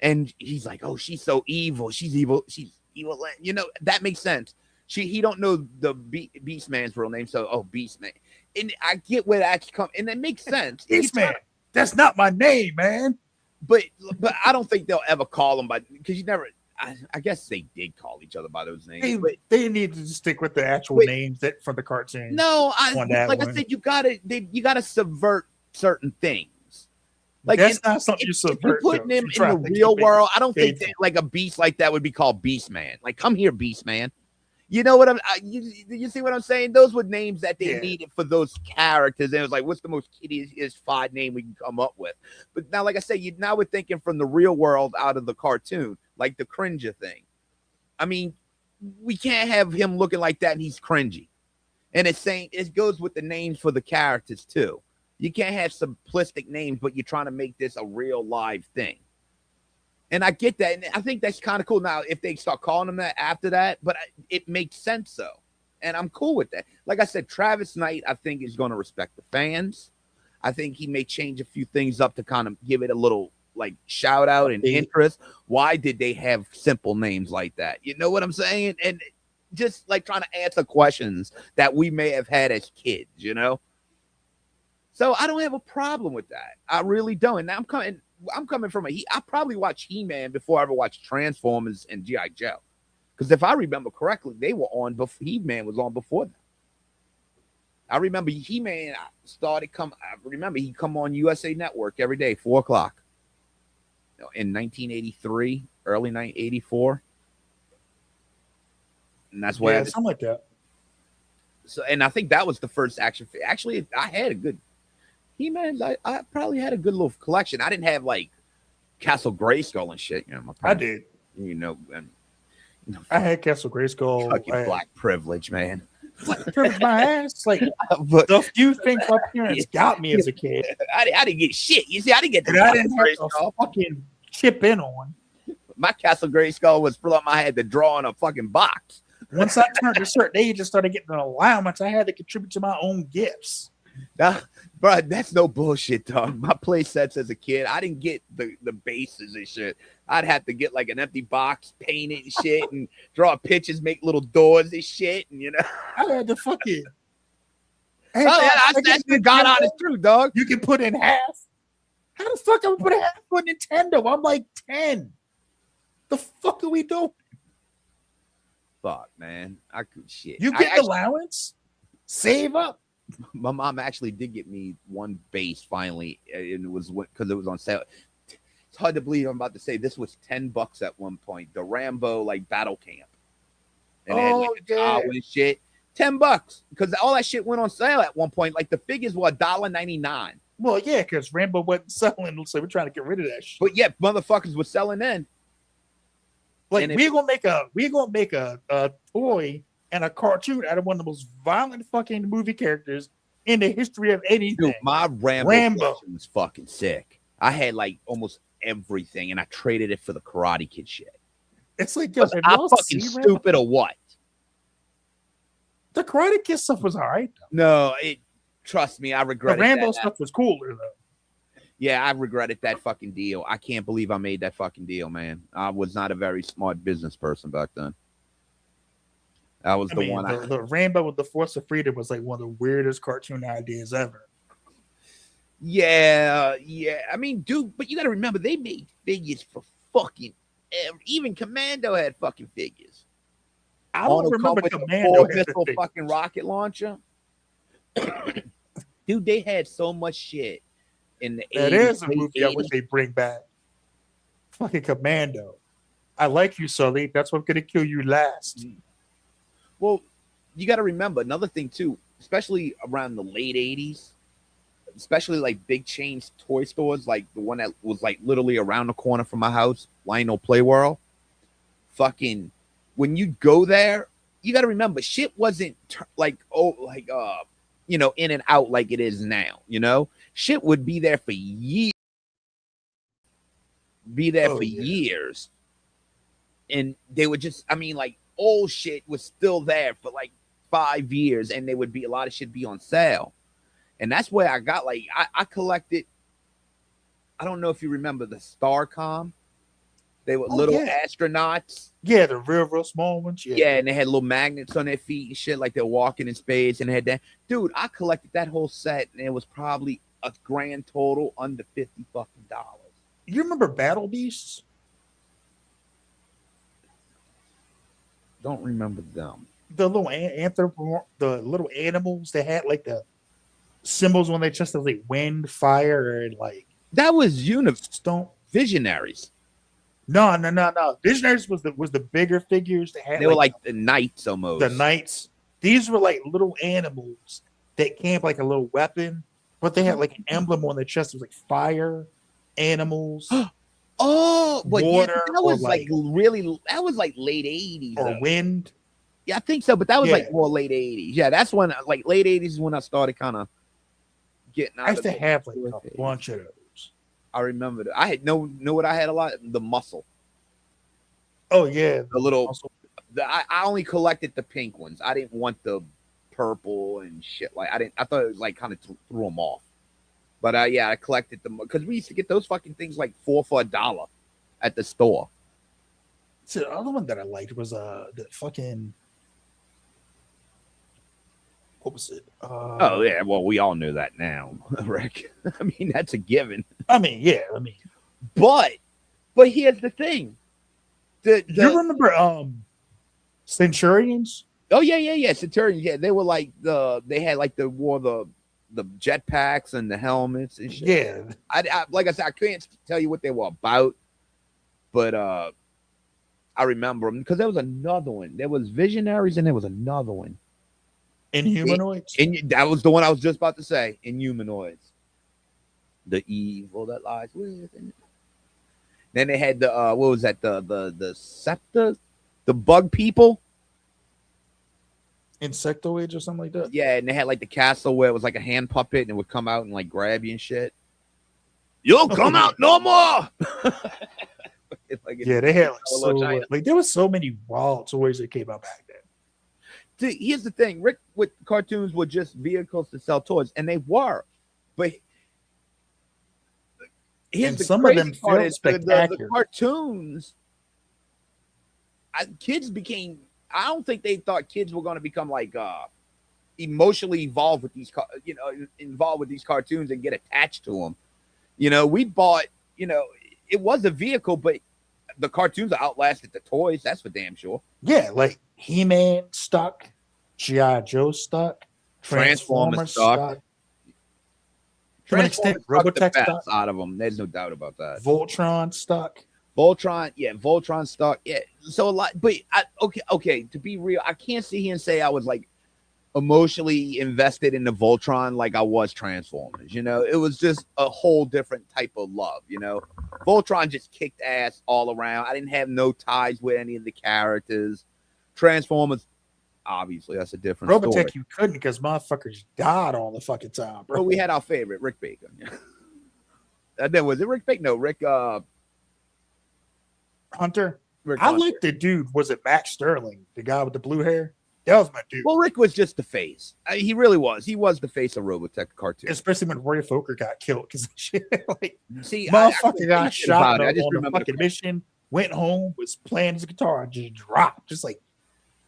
And he's like, oh, she's so evil. She's evil. She's evil Lyn. That makes sense. He don't know the Beastman's real name. So, Beastman. And I get where that's come. And it makes sense. Beastman. That's not my name, man. But I don't think they'll ever call them because you never. I guess they did call each other by those names. They need to stick with the actual names that from the cartoon. No, I said, you gotta subvert certain things. Like that's not something you subvert. If you're putting him in the real world, I don't think that like a beast like that would be called Beastman. Like, come here, Beastman. You know what you see what I'm saying? Those were names that they needed for those characters. And it was like, what's the most kiddiest name we can come up with? But now, like I said, now we're thinking from the real world out of the cartoon, like the Cringer thing. We can't have him looking like that and he's cringy. And it's saying it goes with the names for the characters too. You can't have simplistic names, but you're trying to make this a real live thing. And I get that. And I think that's kind of cool. Now, if they start calling him that after that, but it makes sense, though. And I'm cool with that. Like I said, Travis Knight, I think, is going to respect the fans. I think he may change a few things up to kind of give it a little, like, shout out and interest. Why did they have simple names like that? You know what I'm saying? And just, like, trying to answer questions that we may have had as kids, So I don't have a problem with that. I really don't. And now I'm coming from I probably watched He-Man before I ever watched Transformers and G.I. Joe. Because if I remember correctly, they were on before He-Man was on before them. I remember He-Man he'd come on USA Network every day, 4:00. In 1983, early 1984. And that's why Yeah, something like that. So, and I think that was the first action. Actually, I had a good He-Man. I probably had a good little collection. I didn't have like Castle Grayskull and shit. You know, my I parents, did. You know, and I had Castle Grayskull. fucking black privilege, man. Privilege my ass. Like But the few things my parents got me as a kid, I didn't get shit. You see, I didn't get the and I didn't Castle have to Grayskull. fucking chip in on. My Castle Grayskull was from I had to draw in a fucking box. Once I turned a certain age and started getting an allowance, I had to contribute to my own gifts. Bro, that's no bullshit, dog. My play sets as a kid, I didn't get the bases and shit. I'd have to get like an empty box, paint it and shit, and draw pictures, make little doors and shit, and you know. I had to fucking. That's the God honest truth, dog. You can put in half. How the fuck am I put in half for Nintendo? I'm like 10. The fuck are we doing? Fuck, man. I could shit. You get an allowance? Save up. My mom actually did get me one base finally, and it was because it was on sale. It's hard to believe I'm about to say this was $10 at one point. The Rambo like battle camp, and it had like a tower and shit. $10 because all that shit went on sale at one point. Like the figures were $1.99. Well, yeah, because Rambo wasn't selling, so we're trying to get rid of that shit. But yeah, motherfuckers were selling then. Like we're gonna make a toy and a cartoon out of one of the most violent fucking movie characters in the history of anything. Dude, my Rambo was fucking sick. I had like almost everything, and I traded it for the Karate Kid shit. It's like, yo, I'm fucking stupid or what? The Karate Kid stuff was all right. No, trust me, I regret the Rambo stuff was cooler though. Yeah, I regretted that fucking deal. I can't believe I made that fucking deal, man. I was not a very smart business person back then. That was the Rambo with the Force of Freedom was like one of the weirdest cartoon ideas ever. Yeah. I mean, dude, but you got to remember they made figures for fucking even Commando had fucking figures. I don't remember Commando had missile fucking rocket launcher. Dude, they had so much shit in the 80s. That is a movie I wish they bring back. Fucking Commando. I like you, Sully. That's what's gonna kill you last. Well, you got to remember another thing too, especially around the late 80s, especially like big chains toy stores, like the one that was like literally around the corner from my house, Lionel Play World. Fucking, when you go there, you got to remember shit wasn't in and out like it is now. You know, shit would be there for years. Years. And they would just, old shit was still there for like 5 years, and there would be a lot of shit be on sale. And that's where I got I collected. I don't know if you remember the Starcom. They were little astronauts. Yeah, the real small ones. Yeah, and they had little magnets on their feet and shit, like they're walking in space, and they had that. Dude, I collected that whole set, and it was probably a grand total under $50 fucking dollars. You remember Battle Beasts? Don't remember them. The little the little animals that had like the symbols on their chest of like wind, fire, and like that was Visionaries. No. Visionaries was the bigger figures that had. They were like the knights almost. The knights. These were like little animals that came like a little weapon, but they had like an emblem on their chest. It was like fire, animals. Oh, but water, that was like that was like late 80s or wind. Yeah, I think so, but that was like more late 80s. Yeah, that's when like late 80s is when I started kind of getting out. I used to have like a bunch of those. I remember that. I had know what I had a lot? The muscle. Oh yeah, the little. I only collected the pink ones. I didn't want the purple and shit. Like I thought it was like kind of threw them off. But I collected them because we used to get those fucking things like $4 for $1 at the store. So the other one that I liked was the fucking, what was it? Oh yeah, well we all knew that now, Rick. I mean that's a given. But here's the thing. You remember Centurions? Oh yeah, Centurions. Yeah, they were like they had like the jetpacks and the helmets and shit. Yeah. I like I said, I can't tell you what they were about, but I remember them because there was another one. There was Visionaries and there was another one. Inhumanoids? That was the one I was just about to say. Inhumanoids. The evil that lies within. Then they had the what was that? The Scepter, the bug people. Insectoids or something like that. Yeah, and they had like the castle where it was like a hand puppet and it would come out and like grab you and shit. You'll come out no more. Yeah, they had like there was so many wild toys that came out back then. See, here's the thing: Rick with cartoons were just vehicles to sell toys, and they were, but here's the some of crazy them part felt is spectacular. the cartoons. Kids became. I don't think they thought kids were going to become like emotionally involved with these, involved with these cartoons and get attached to them. You know, we bought. You know, it was a vehicle, but the cartoons outlasted the toys. That's for damn sure. Yeah, like He-Man stuck, G.I. Joe stuck, Transformers stuck. To an extent, Robotech stuck out of them. There's no doubt about that. Voltron stuck. Voltron stuck. Yeah, so a lot. But okay. To be real, I can't sit here and say I was like emotionally invested in the Voltron like I was Transformers. You know, it was just a whole different type of love. You know, Voltron just kicked ass all around. I didn't have no ties with any of the characters. Transformers, obviously, that's a different Robotech, story. you couldn't because motherfuckers died all the fucking time, bro. But we had our favorite, Rick Baker. Then was it Rick Baker? No, Rick Hunter. Rick I Hunter. like the dude. Was it Max Sterling, the guy with the blue hair? That was my dude. Well, Rick was just the face. He really was. He was the face of Robotech cartoon. Especially when Roy Fokker got killed because shit. Like, see, motherfucker got shot I just on a remember fucking mission. Went home, was playing his guitar, and just dropped. Just like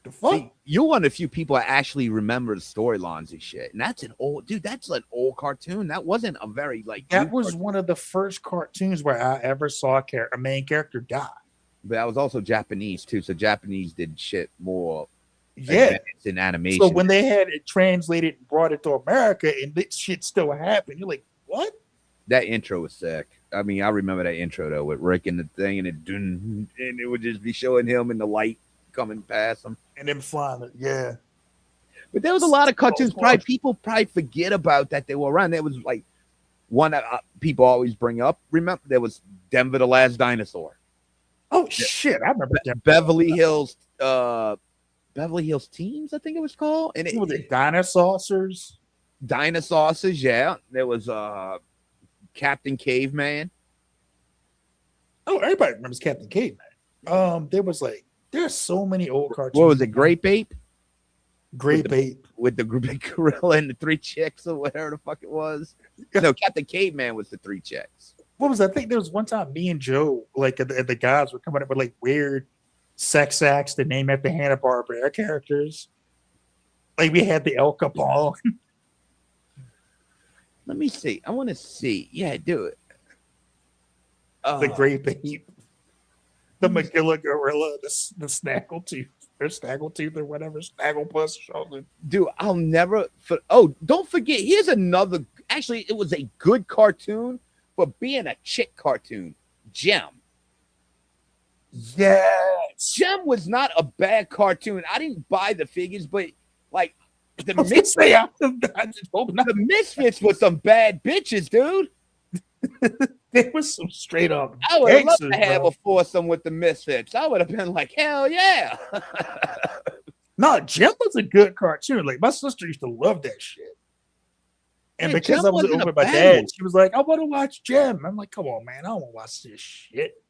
the fuck. See, you're one of the few people that actually remember the storylines and shit. And that's an old dude. That's an old cartoon. That wasn't a very like. That was one of the first cartoons where I ever saw a main character die. But that was also Japanese too. So Japanese did shit more. Yeah, in animation. So when they had it translated and brought it to America, and this shit still happened, you're like, what? That intro was sick. I mean, I remember that intro though with Rick and the thing, and it would just be showing him in the light coming past him, and them flying. Yeah, but there was a lot of cartoons. People forget about that they were around. There was like one that people always bring up. Remember, there was Denver the Last Dinosaur. Oh shit, I remember Beverly Hills Teams, I think it was called. And it was it Dinosaurs. Yeah. There was Captain Caveman. Oh, everybody remembers Captain Caveman. There's so many old cartoons. What was it? Grape Ape? Grape Ape. With the big gorilla and the three chicks or whatever the fuck it was. No, Captain Caveman was the three chicks. What was that? I think there was one time me and Joe, like the guys were coming up with like weird sex acts to name after Hanna-Barbera characters. Like we had the El Capone. Let me see. I want to see. Yeah, do it. The Grape Ape. The Magilla Gorilla. The Snaggletooth. Or Snaggletooth or whatever. Snagglepuss or something. Dude, I'll never... don't forget. Here's another... Actually, it was a good cartoon, but being a chick cartoon. Gem. Yes. Gem was not a bad cartoon. I didn't buy the figures, but like the Misfits were some bad bitches, dude. There was some straight up. I would have loved to have a foursome with the Misfits. I would have been like, hell yeah. No, Gem was a good cartoon. Like my sister used to love that shit. And yeah, because Gem I was over with my dad, she was like, I want to watch Gem. I'm like, come on, man. I don't want to watch this shit.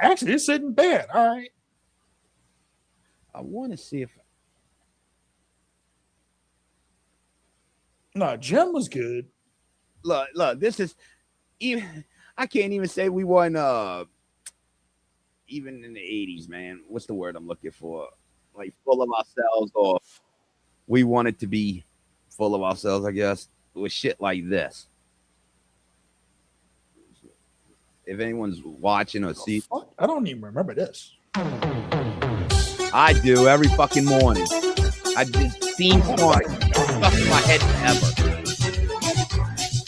Actually, this isn't bad. All right. I want to see if. No, Gem was good. Look, this is even. I can't even say we won. Even in the 80s, man. What's the word I'm looking for? Like full of ourselves, or we wanted to be full of ourselves, I guess, with shit like this. If anyone's watching or see, I don't even remember this. I do every fucking morning. I just theme song stuck in my head forever.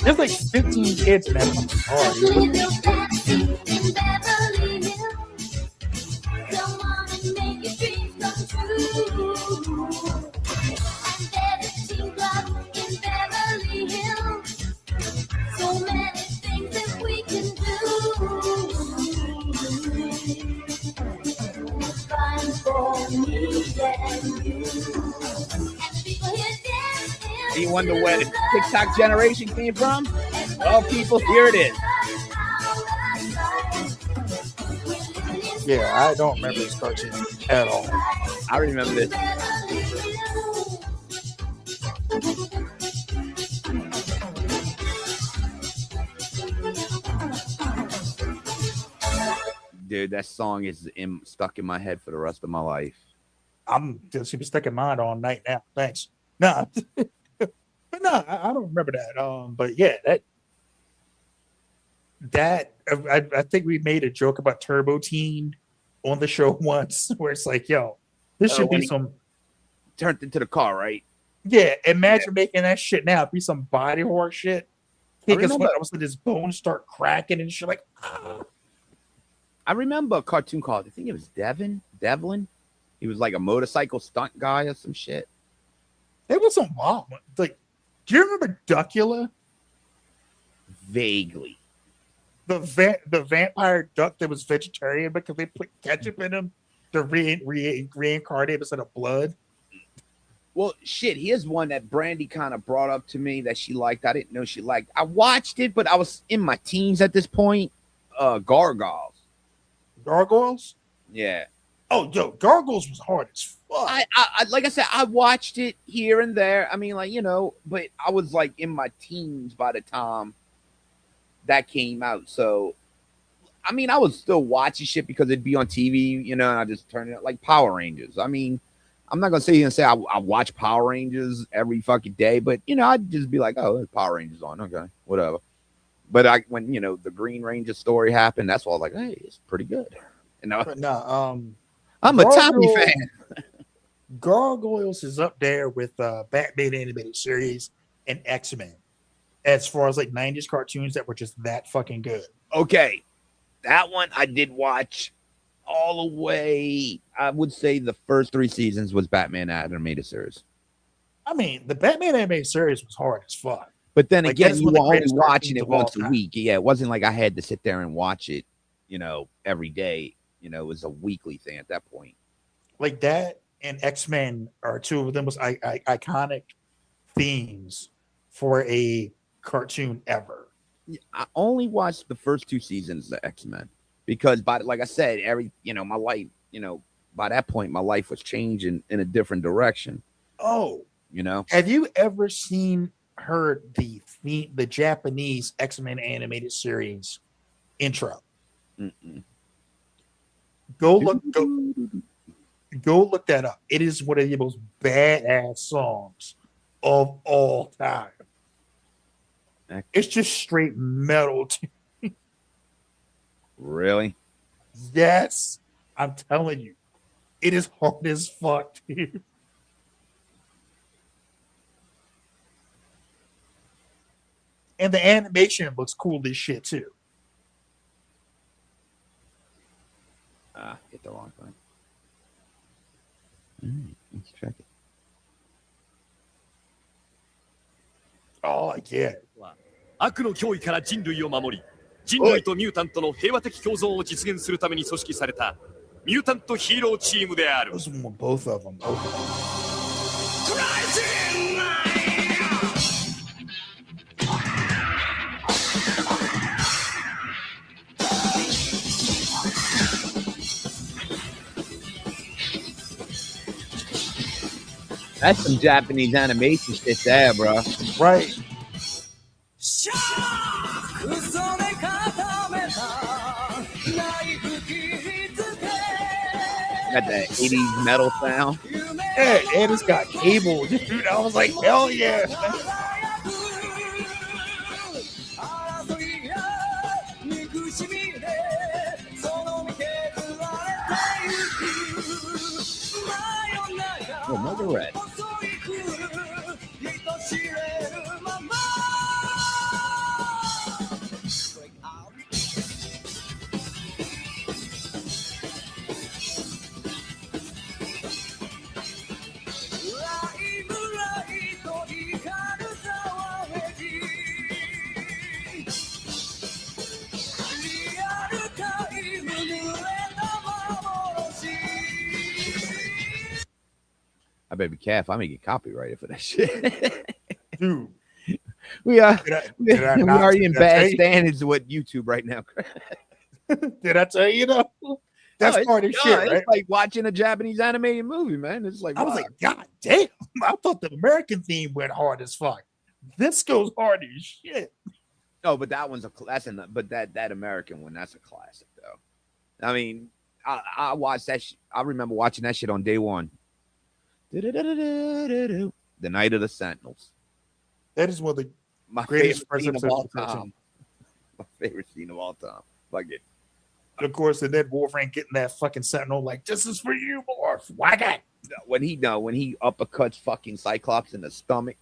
There's like 15 kids in that party. You wonder where the TikTok generation came from? Well, people, here it is. Yeah, I don't remember this cartoon at all. I remember this. Dude, that song is stuck in my head for the rest of my life. I'm just gonna be stuck in mine all night now. Thanks. No, but no, I don't remember that. But yeah, I think we made a joke about Turbo Teen on the show once, where it's like, yo, this should be some turned into the car, right? Yeah, imagine making that shit now. It'd be some body horror shit. Because when I was like, his bones start cracking and shit, like. I remember a cartoon called, I think it was Devlin. He was like a motorcycle stunt guy or some shit. It was some wild one. Like, do you remember Duckula? Vaguely. The vampire duck that was vegetarian because they put ketchup in him to reincarnate instead of blood. Well, shit, here's one that Brandy kind of brought up to me that she liked. I didn't know she liked. I watched it, but I was in my teens at this point. Gargoyles. Gargoyles? Yeah. Oh, yo, Gargoyles was hard as fuck. I like I said, I watched it here and there. I mean, like, you know, but I was like in my teens by the time that came out. So, I mean, I was still watching shit because it'd be on TV, you know, and I just turned it like Power Rangers. I mean, I'm not gonna sit here and say I watch Power Rangers every fucking day, but you know, I'd just be like, oh, there's Power Rangers on, okay, whatever. But when you know the Green Ranger story happened, that's why I was like, hey, it's pretty good. You know, I'm a Tommy fan. Gargoyles is up there with Batman animated series and X-Men as far as like 90s cartoons that were just that fucking good. Okay, that one I did watch all the way. I would say the first 3 seasons was Batman animated series. I mean, the Batman animated series was hard as fuck. But then again, you were only watching it once a week. Yeah, it wasn't like I had to sit there and watch it, you know, every day. You know, it was a weekly thing at that point. Like that and X-Men are two of the most iconic themes for a cartoon ever. I only watched the first 2 seasons of X-Men because, like I said, my life, you know, by that point, my life was changing in a different direction. Oh, you know, have you ever heard the Japanese X-Men animated series intro? Mm-mm. Go look that up. It is one of the most badass songs of all time. It's just straight metal. Really? Yes, I'm telling you, it is hard as fuck, dude. And the animation looks cool as shit too. Hit the wrong thing. Let's check it. Oh, yeah. 悪の脅威から人類を守り、人類とミュータントの平和的共存を実現するために組織されたミュータントヒーローチームである。Both of them. That's some Japanese animation shit there, bro. Right. Got that 80s metal sound. Yeah, and it's got cable, dude. I was like, hell yeah. Oh, another red. I better be careful. I may get copyrighted for that shit. Dude, we are did I we not- are did in I bad tell you? standards with YouTube right now. Did I tell you though? That's No, part of it's- shit, no, right? It's like watching a Japanese animated movie, man. It's like I was wow. like, God damn! I thought the American theme went hard as fuck. This goes hard as shit. No, but that one's but that American one, that's a classic though. I mean, I watched that. I remember watching that shit on day one. The Night of the Sentinels. That is one of the My greatest favorite scene of episodes all of the cartoon. time. My favorite scene of all time. Like it. Of course, and then Wolverine getting that fucking Sentinel, like, this is for you, Morph. Whack it. When he uppercuts fucking Cyclops in the stomach.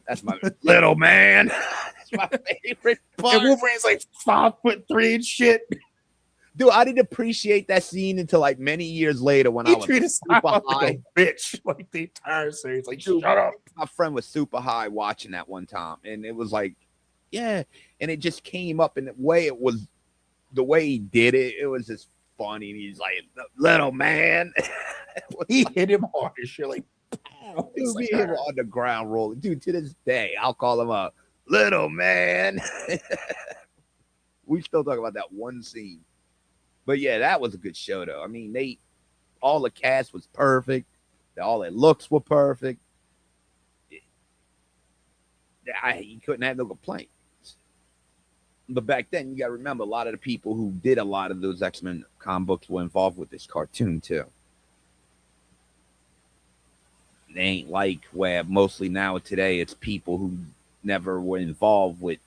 That's my little man. That's my favorite part. And Wolverine's like 5'3" and shit. Dude, I didn't appreciate that scene until like many years later when I He was treated super Cyclops high. like a bitch, like the entire series. Like, Dude, shut up. my friend was super high watching that one time, and it was like, yeah, and it just came up in the way he did it. It was just funny. And he's like, little man. He hit him hard as shit. Like, pow. Dude, It's me like, and him on the ground rolling. Dude, to this day, I'll call him a little man. We still talk about that one scene. But yeah, that was a good show, though. I mean, all the cast was perfect. All their looks were perfect. He couldn't have no complaints. But back then, you got to remember, a lot of the people who did a lot of those X-Men comic books were involved with this cartoon, too. They ain't like where mostly now today it's people who never were involved with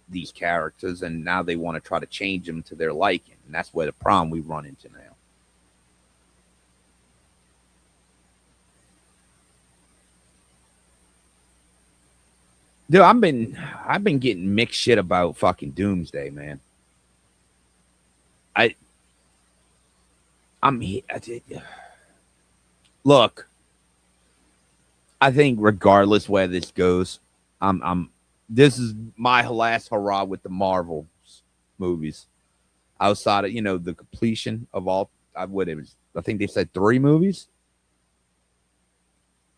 these characters, and now they want to try to change them to their liking. And that's where the problem we run into now. Dude, I've been getting mixed shit about fucking Doomsday, man. Look, I think regardless where this goes, this is my last hurrah with the Marvel movies. Outside of the completion of all, I think they said 3 movies.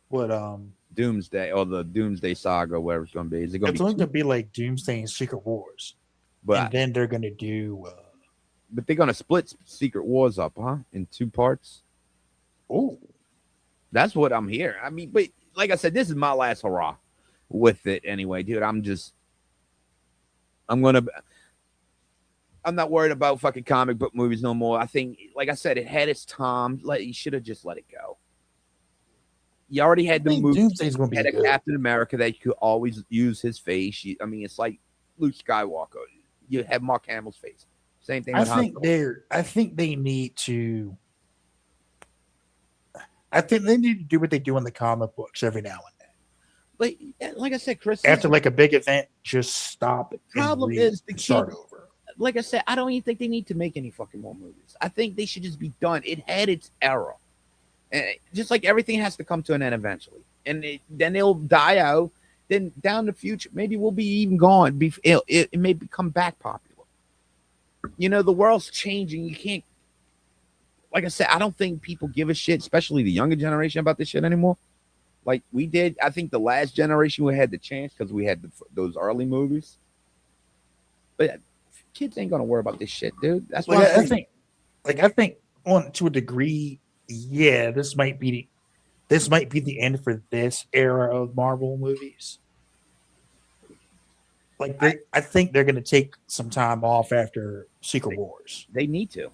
what, Doomsday or the Doomsday Saga, whatever it's going to be. Is it going it's to only be? going to be like Doomsday and Secret Wars. But and then they're going to do. But they're going to split Secret Wars up, huh? In 2 parts. Oh, that's what I'm hearing. I mean, but like I said, this is my last hurrah with it anyway, dude. I'm not worried about fucking comic book movies no more. I think, like I said, it had its time. You should have just let it go. You already had the movie. Doomsday's going to be had a good. Captain America that you could always use his face. I mean, it's like Luke Skywalker. You have Mark Hamill's face. Same thing. I think they need to. I think they need to do what they do in the comic books every now and then. Like I said, Chris, After like a big event, just stop. Problem is the start kid, over. Like I said, I don't even think they need to make any fucking more movies. I think they should just be done. It had its era. And just like everything has to come to an end eventually. And then it'll die out. Then down the future, maybe we'll be even gone. It may become back popular. The world's changing. You can't, like I said, I don't think people give a shit, especially the younger generation, about this shit anymore. Like we did. I think the last generation we had the chance because we had those early movies. But kids ain't going to worry about this shit, dude. That's why I think on to a degree, yeah, this might be the end for this era of Marvel movies. I think they're going to take some time off after Secret Wars. They need to.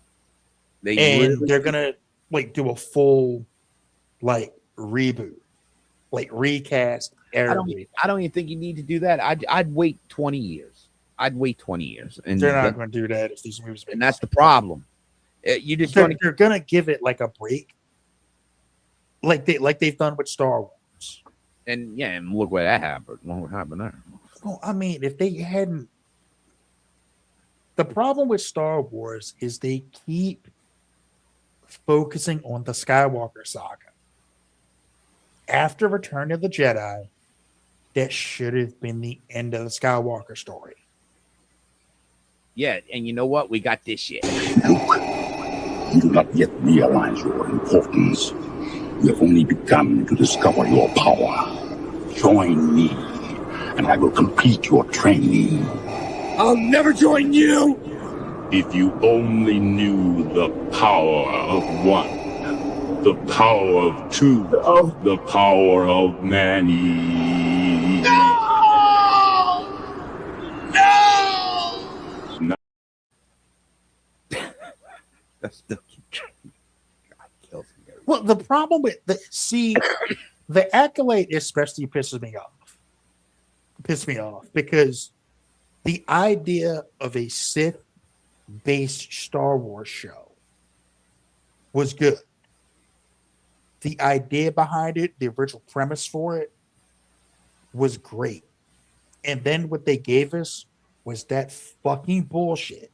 They're going to do a full reboot, recast everything. I don't even think you need to do that. I'd wait 20 years. And they're not going to do that if these movies. And that's the problem. You just they're going to give it a break, like they've done with Star Wars. And look where that happened. What happened there? Well, I mean, if they hadn't, the problem with Star Wars is they keep focusing on the Skywalker saga. After Return of the Jedi, that should have been the end of the Skywalker story. Yeah, and you know what? We got this shit. You do not yet realize your importance. You have only begun to discover your power. Join me, and I will complete your training. I'll never join you! If you only knew the power of one, the power of two, the power of many. No! That's the God kills me. Well, the problem with the Accolade especially pisses me off. Because the idea of a Sith-based Star Wars show was good. The idea behind it, the original premise for it, was great. And then what they gave us was that fucking bullshit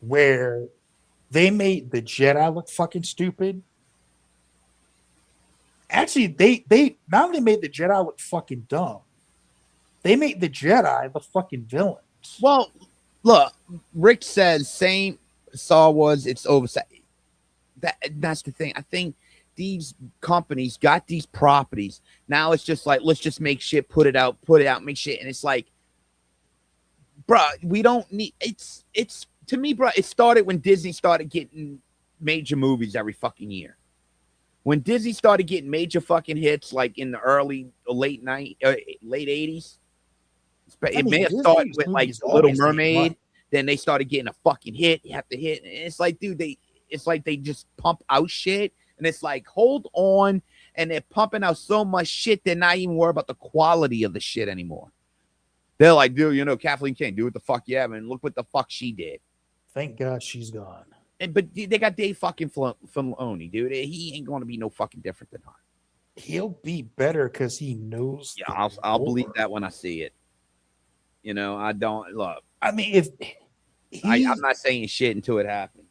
where they made the Jedi look fucking stupid. Actually, they not only made the Jedi look fucking dumb, they made the Jedi the fucking villains. Well, look, Rick says same Star Wars, it's oversight. That's the thing. I think these companies got these properties. Now it's just like, let's just make shit, put it out, make shit. And it's like, bruh, we don't need it's to me, bruh, it started when Disney started getting major movies every fucking year. When Disney started getting major fucking hits, like in the late 80s, it may have started with like Little Mermaid. Then they started getting a fucking hit. You have to hit. And it's like, dude, it's like they just pump out shit. And it's like, hold on. And they're pumping out so much shit, they're not even worried about the quality of the shit anymore. They're like, dude, Kathleen Kane, do what the fuck you have. And look what the fuck she did. Thank God she's gone. But they got Dave fucking Filoni, dude. He ain't going to be no fucking different than her. He'll be better because he knows. Yeah, I'll believe that when I see it. I don't look. I mean, if I'm not saying shit until it happens.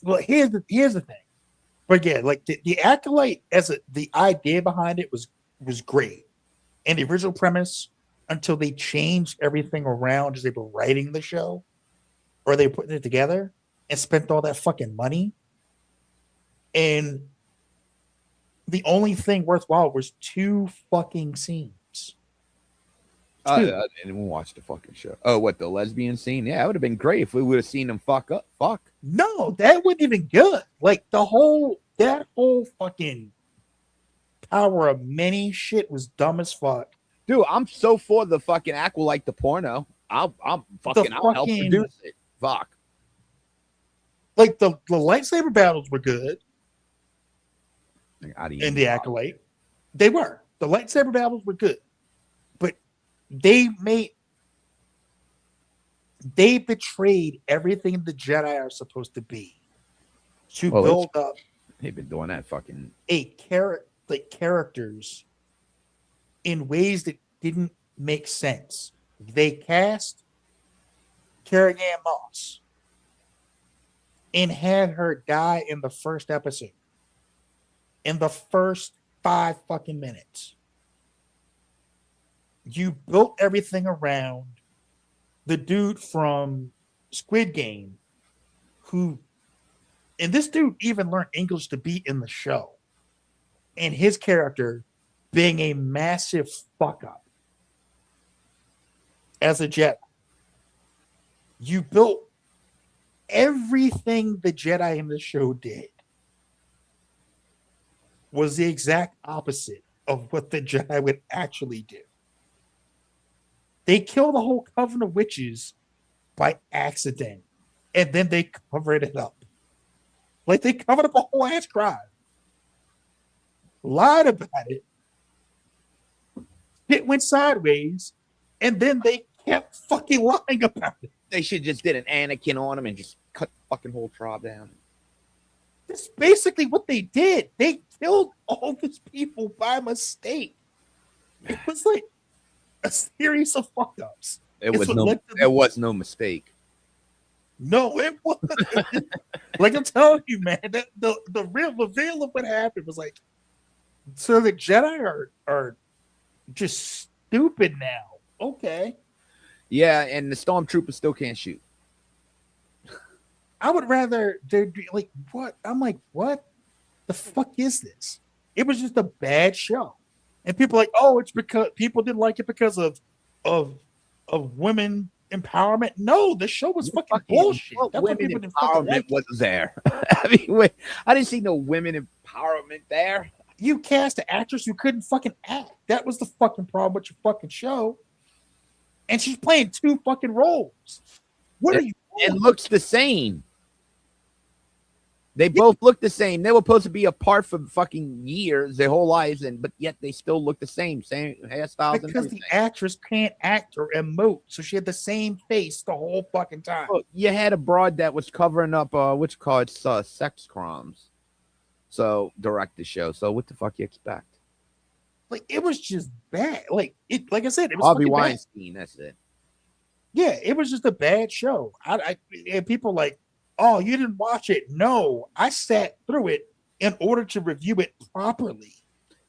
Well, here's the thing. But yeah, like the Acolyte the idea behind it was great, and the original premise until they changed everything around as they were writing the show, or they were putting it together and spent all that fucking money, and the only thing worthwhile was 2 fucking scenes. I didn't even watch the fucking show. Oh, what, the lesbian scene? Yeah, it would have been great if we would have seen them fuck up. Fuck. No, that wasn't even good. Like that whole fucking power of many shit was dumb as fuck. Dude, I'm so for the fucking Acolyte, the porno. I'll help produce it. Fuck. Like the lightsaber battles were good. In the Acolyte, they were. The lightsaber battles were good, but they betrayed everything the Jedi are supposed to be to build up. They've been doing that fucking characters in ways that didn't make sense. They cast Carrie Ann Moss and had her die in the first episode. In the first 5 fucking minutes. You built everything around the dude from Squid Game and this dude even learned English to be in the show. And his character being a massive fuck up as a Jedi. You built everything the Jedi in the show did was the exact opposite of what the Jedi would actually do. They killed the whole coven of witches by accident, and then they covered it up. Like they covered up a whole ass crime. Lied about it. It went sideways, and then they kept fucking lying about it. They should just did an Anakin on him and just cut the fucking whole tribe down. That's basically what they did. They killed all these people by mistake. It was like a series of fuck ups. There was no mistake. No, it wasn't. Like I'm telling you, man, the real reveal of what happened was like, so the Jedi are just stupid now. Okay. Yeah, and the stormtroopers still can't shoot. I would rather they'd be like, what? I'm like, what? The fuck is this? It was just a bad show. And people are like, oh, it's because people didn't like it because of women empowerment. No, the show was fucking bullshit. What That's what women people didn't fucking empowerment like. was there? I mean, wait, I didn't see no women empowerment there. You cast an actress who couldn't fucking act. That was the fucking problem with your fucking show. And she's playing 2 fucking roles. What are you doing? It looks the same. They both look the same. They were supposed to be apart for fucking years, their whole lives, but yet they still look the same hairstyles. Because the actress can't act or emote, so she had the same face the whole fucking time. Well, you had a broad that was covering up sex crimes. So direct the show. So what the fuck you expect? Like it was just bad. Like I said, it was Harvey fucking Weinstein. bad. That's it. Yeah, it was just a bad show. And people like, oh, you didn't watch it? No, I sat through it in order to review it properly,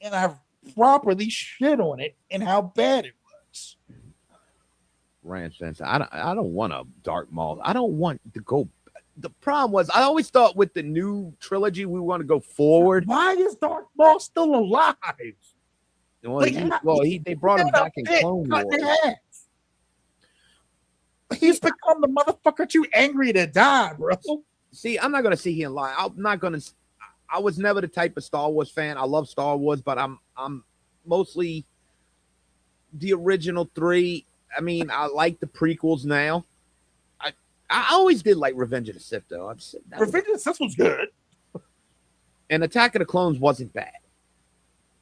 and I properly shit on it and how bad it was. Ranch Fence. I don't want a dark mall. I don't want to go. The problem was I always thought with the new trilogy we want to go forward. Why is Dark Maul still alive? Well, they brought him back in Clone Wars. He's become the motherfucker too angry to die, bro. See, I'm not gonna sit here and lie. I'm not gonna. I was never the type of Star Wars fan. I love Star Wars, but I'm mostly the original 3. I mean, I like the prequels now. I always did like Revenge of the Sith, though. Revenge of the Sith was good, and Attack of the Clones wasn't bad.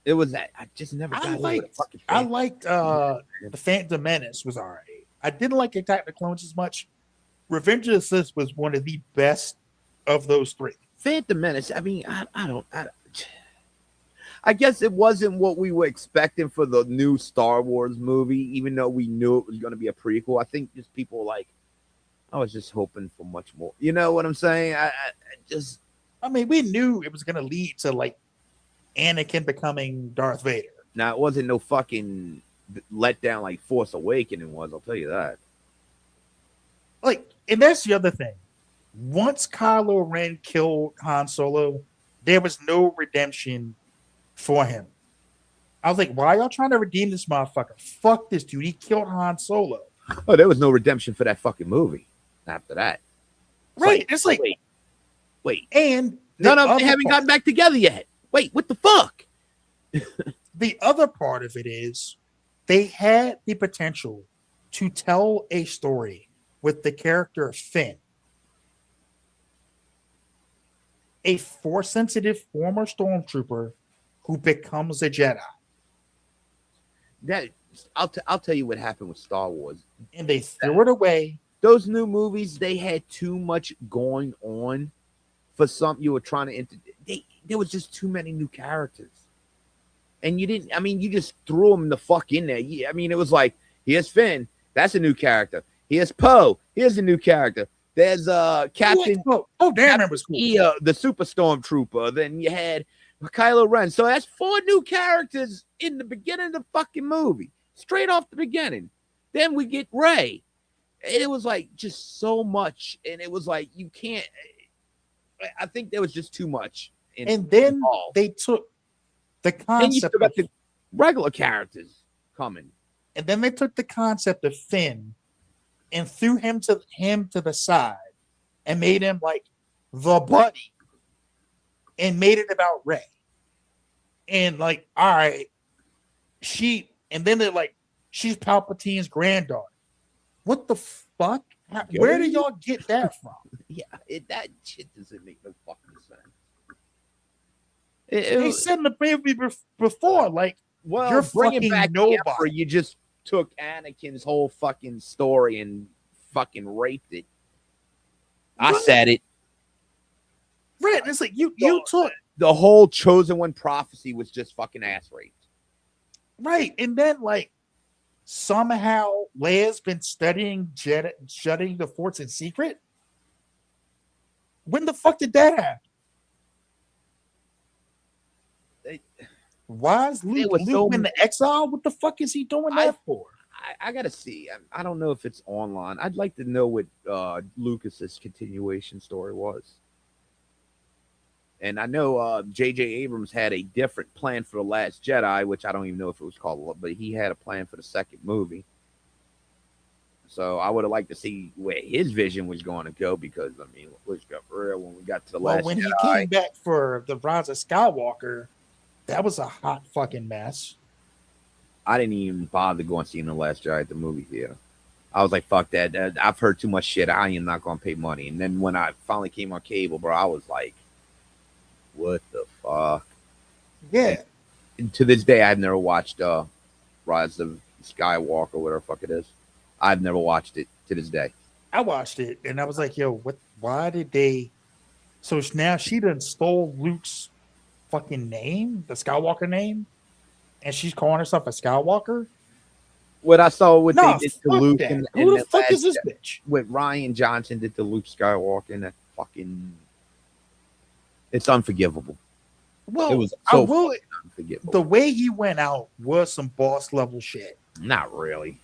It was that I just never got over the fucking thing. I liked the Phantom Menace was alright. I didn't like Attack of the Clones as much. Revenge of the Sith was one of the best of those 3. Phantom Menace. I mean, I guess it wasn't what we were expecting for the new Star Wars movie, even though we knew it was going to be a prequel. I think just people were like, I was just hoping for much more. You know what I'm saying? I mean, we knew it was going to lead to like Anakin becoming Darth Vader. Now, it wasn't no fucking letdown like Force Awakening was. I'll tell you that. Like, and that's the other thing. Once Kylo Ren killed Han Solo, there was no redemption for him. I was like, why are y'all trying to redeem this motherfucker? Fuck this dude. He killed Han Solo. Oh, there was no redemption for that fucking movie after that. Right. It's like, wait. And they haven't gotten back together yet. Wait, what the fuck? The other part of it is they had the potential to tell a story with the character of Finn, a Force-sensitive former stormtrooper who becomes a Jedi. That I'll tell you what happened with Star Wars. And they threw it away. Those new movies, they had too much going on for something you were trying to there was just too many new characters. And you just threw them the fuck in there. I mean, it was like, here's Finn, that's a new character. Here's Poe, here's a new character. There's Captain. Oh, damn, that was cool. The Super Stormtrooper. Then you had Kylo Ren. So that's 4 new characters in the beginning of the fucking movie, straight off the beginning. Then we get Rey. It was like just so much, and it was like you can't. I think there was just too much. And then they took the concept. And you still got the regular characters coming. And then they took the concept of Finn and threw him to the side and made him like the buddy and made it about Rey. And like, all right, and then they're like, she's Palpatine's granddaughter. What the fuck? Where do y'all get that from? Yeah, that shit doesn't make no fucking sense. They said in the movie before, like, well, you're bringing fucking back nobody. the Emperor, you just took Anakin's whole fucking story and fucking raped it. I said it. Right. It's like you took the whole Chosen One prophecy was just fucking ass raped. Right. And then like somehow Leia's been studying the Force in secret. When the fuck did that happen? Why is Luke in the exile? What the fuck is he doing that for? I gotta see. I don't know if it's online. I'd like to know what Lucas's continuation story was. And I know J.J. Abrams had a different plan for The Last Jedi, which I don't even know if it was called, but he had a plan for the second movie. So I would have liked to see where his vision was going to go because, I mean, let's go for real. When we got to The Last Jedi. When he came back for The Rise of Skywalker, that was a hot fucking mess. I didn't even bother going seeing The Last Jedi at the movie theater. I was like, fuck that. I've heard too much shit. I am not going to pay money. And then when I finally came on cable, bro, I was like, what the fuck? Yeah. And to this day, I've never watched Rise of Skywalker, whatever the fuck it is. I've never watched it to this day. I watched it and I was like, yo, what? Why did they? So now she done stole Luke's fucking name, the Skywalker name, and she's calling herself a Skywalker. What I saw with they did to Luke and who the fuck is this bitch? What Ryan Johnson did to Luke Skywalker and that fucking, it's unforgivable. Well, it was so unforgivable. The way he went out was some boss level shit. Not really.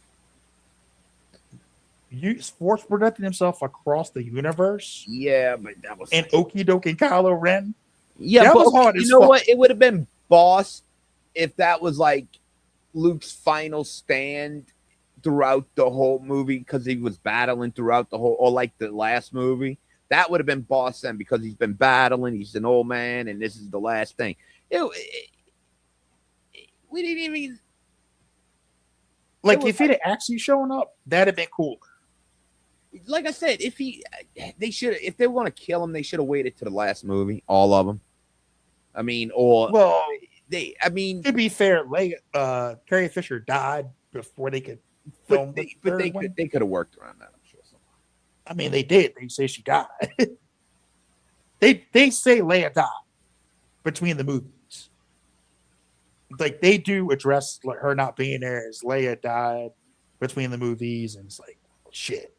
You force projecting himself across the universe. Yeah, but that was and Okie Doke and Kylo Ren. Yeah, that but was hard. You know what? It would have been boss if that was like Luke's final stand throughout the whole movie because he was battling throughout the whole, or like the last movie. That would have been boss then because he's been battling. He's an old man, and this is the last thing. We didn't even like if he'd have actually shown up, that'd have been cool. Like I said, if they want to kill him, they should have waited to the last movie, all of them. I mean, or well, to be fair, Carrie Fisher died before they could film. But they could have worked around that. I'm sure. I mean, they did. They say she died. they say Leia died between the movies. Like they do address like her not being there as Leia died between the movies, and it's like shit.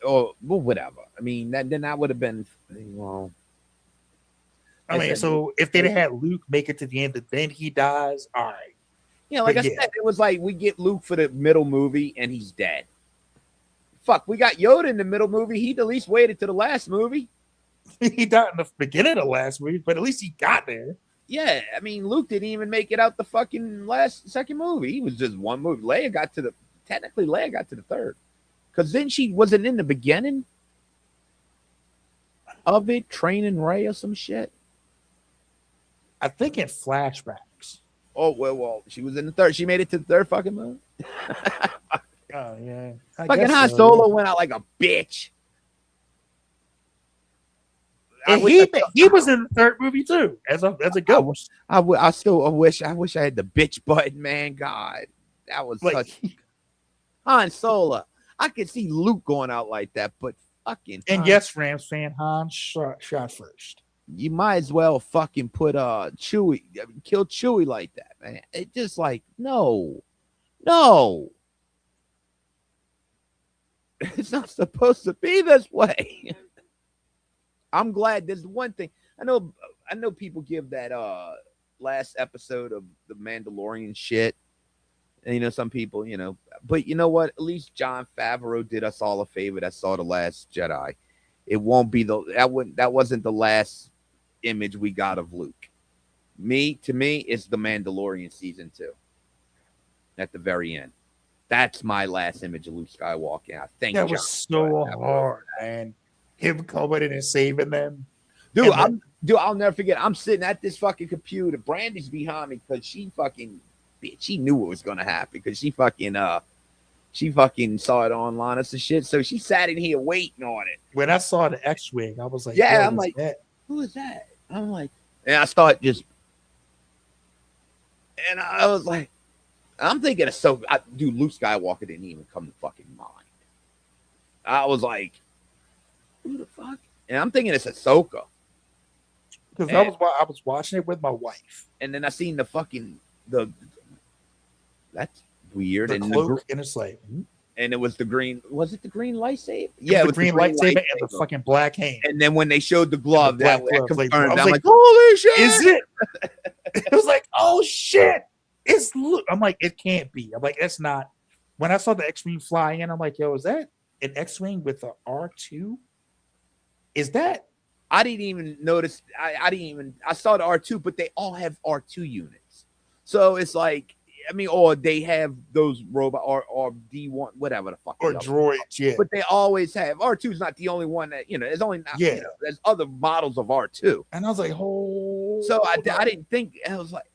Or well, whatever. I mean, then that would have been well. I mean, so if they'd had Luke make it to the end, and then he dies, all right. Yeah, like I said, it was like we get Luke for the middle movie, and he's dead. Fuck, we got Yoda in the middle movie. He'd at least waited to the last movie. He died in the beginning of the last movie, but at least he got there. Yeah, I mean, Luke didn't even make it out the fucking second movie. He was just one movie. Leia got to the third. Because then she wasn't in the beginning of it, training Rey or some shit. I think in flashbacks. Oh, well, she was in the third. She made it to the third fucking movie. Oh, yeah. Fucking Han Solo went out like a bitch. And he was in the third movie too, as a ghost. I wish I had the bitch button, man. God, that was like, such Han Solo. I could see Luke going out like that, but fucking yes, Rams fan, Han shot first. You might as well fucking put Chewie, kill Chewie like that, man. It just like no. It's not supposed to be this way. I'm glad there's one thing. I know people give that last episode of the Mandalorian shit. And some people, but you know what? At least Jon Favreau did us all a favor that saw The Last Jedi. It won't be that wasn't the last image we got of Luke. To me, it's the Mandalorian season 2. At the very end. That's my last image of Luke Skywalker. I think that was so hard, man. Him coming in and saving them. Dude, I'll never forget. I'm sitting at this fucking computer. Brandy's behind me because she knew what was gonna happen because she fucking saw it online and some shit. So she sat in here waiting on it. When I saw the X-wing, I was like, yeah, I'm like, who is that? I'm like, and I started just, and I was like, I'm thinking of dude, Luke Skywalker didn't even come to fucking mind. I was like, who the fuck? And I'm thinking it's Ahsoka. Because I was watching it with my wife. And then I seen the fucking that's weird. The and cloak, and it's like, and it was the green. Was it the green lightsaber? Yeah, it was the green lightsaber and the fucking black hand. And then when they showed the glove, that confirmed. I was like, holy shit! Is it? It was like, oh shit! It's Luke. I'm like, it can't be. I'm like, that's not. When I saw the X-wing fly in, I'm like, yo, is that an X-wing with a R2? Is that? I didn't even notice. I saw the R2, but they all have R2 units. So it's like, I mean, or they have those robot or D1, whatever the fuck. Or droids, yeah. But they always have. R2 is not the only one that, there's only, there's other models of R2. And I was like, oh. So I didn't think, I was like,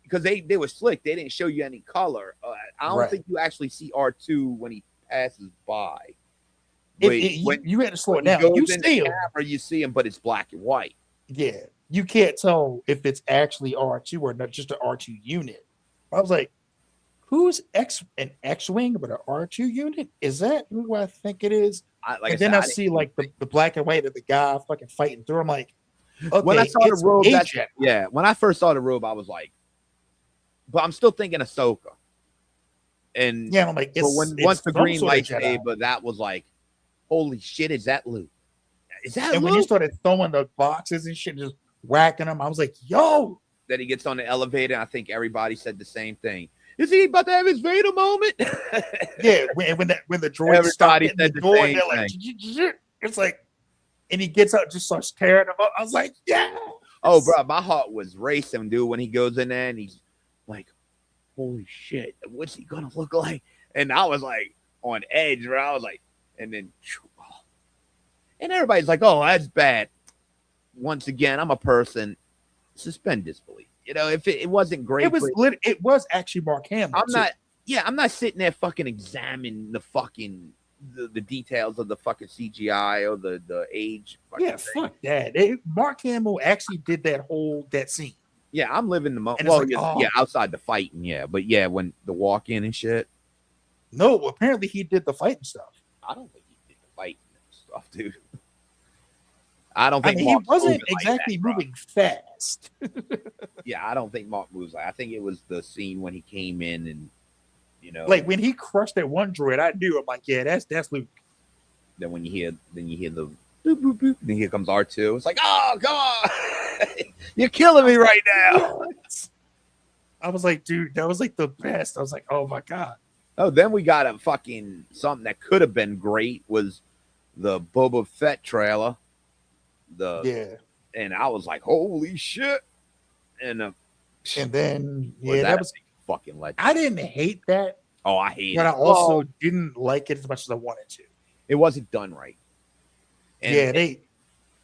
because they were slick. They didn't show you any color. I don't think you actually see R2 when he passes by. You had to slow it down. You see him. You see him, but it's black and white. Yeah. You can't tell if it's actually R2 or not, just an R2 unit. I was like, who's an X-Wing, but an R2 unit? Is that who I think it is? And then I see like the black and white of the guy fucking fighting through. I'm like, okay, when I saw the robe, when I first saw the robe, I was like, but I'm still thinking Ahsoka. And yeah, I'm like, once the green lightsaber, that was like, holy shit, is that Luke? Is that Luke? And when you started throwing the boxes and shit, just whacking them, I was like, yo. Then he gets on the elevator. I think everybody said the same thing. Is he about to have his Vader moment? Yeah, when the droid stopped at the door, and they're like, it's like, and he gets up, just starts tearing them up. I was like, yeah. Oh, bro, my heart was racing, dude, when he goes in there and he's like, holy shit, what's he gonna look like? And I was like on edge, bro. I was like, and then, and everybody's like, oh, that's bad. Once again, I'm a person. Suspend disbelief. If it wasn't great, it was actually Mark Hamill. I'm not sitting there fucking examining the fucking the details of the fucking CGI or the age. Yeah, thing. Fuck that. Mark Hamill actually did that scene. Yeah, I'm living the moment. Well, like, outside the fighting, yeah, but yeah, when the walk in and shit. No, apparently he did the fighting stuff. I don't think he did the fighting stuff, dude. I don't think he wasn't exactly moving fast. Yeah, I don't think Mark moves like. I think it was the scene when he came in and like when he crushed that one droid. I knew. I'm like, yeah, that's Luke. Then when you hear the boop boop boop, then here comes R2. It's like, oh god, you're killing me right now. I was like, dude, that was like the best. I was like, oh my god. Oh, then we got a fucking something that could have been great was the Boba Fett trailer. And I was like, holy shit. And then that was fucking legend. I didn't hate that. Oh, I hate it. But I also didn't like it as much as I wanted to. It wasn't done right. And,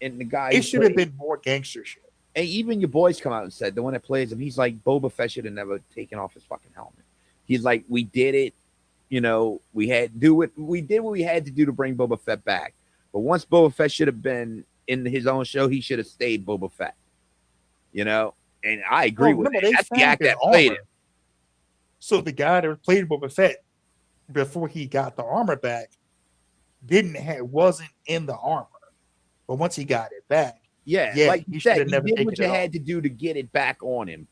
and the guy it should have been more gangster shit. And even your boys come out and said the one that plays him, he's like, Boba Fett should have never taken off his fucking helmet. He's like, we did it, we did what we had to do to bring Boba Fett back. But once Boba Fett should have been in his own show, he should have stayed Boba Fett. And I agree with it. That's the act that played it. So the guy that played Boba Fett before he got the armor back wasn't in the armor. But once he got it back, like you said, he did what you had to do to get it back on him.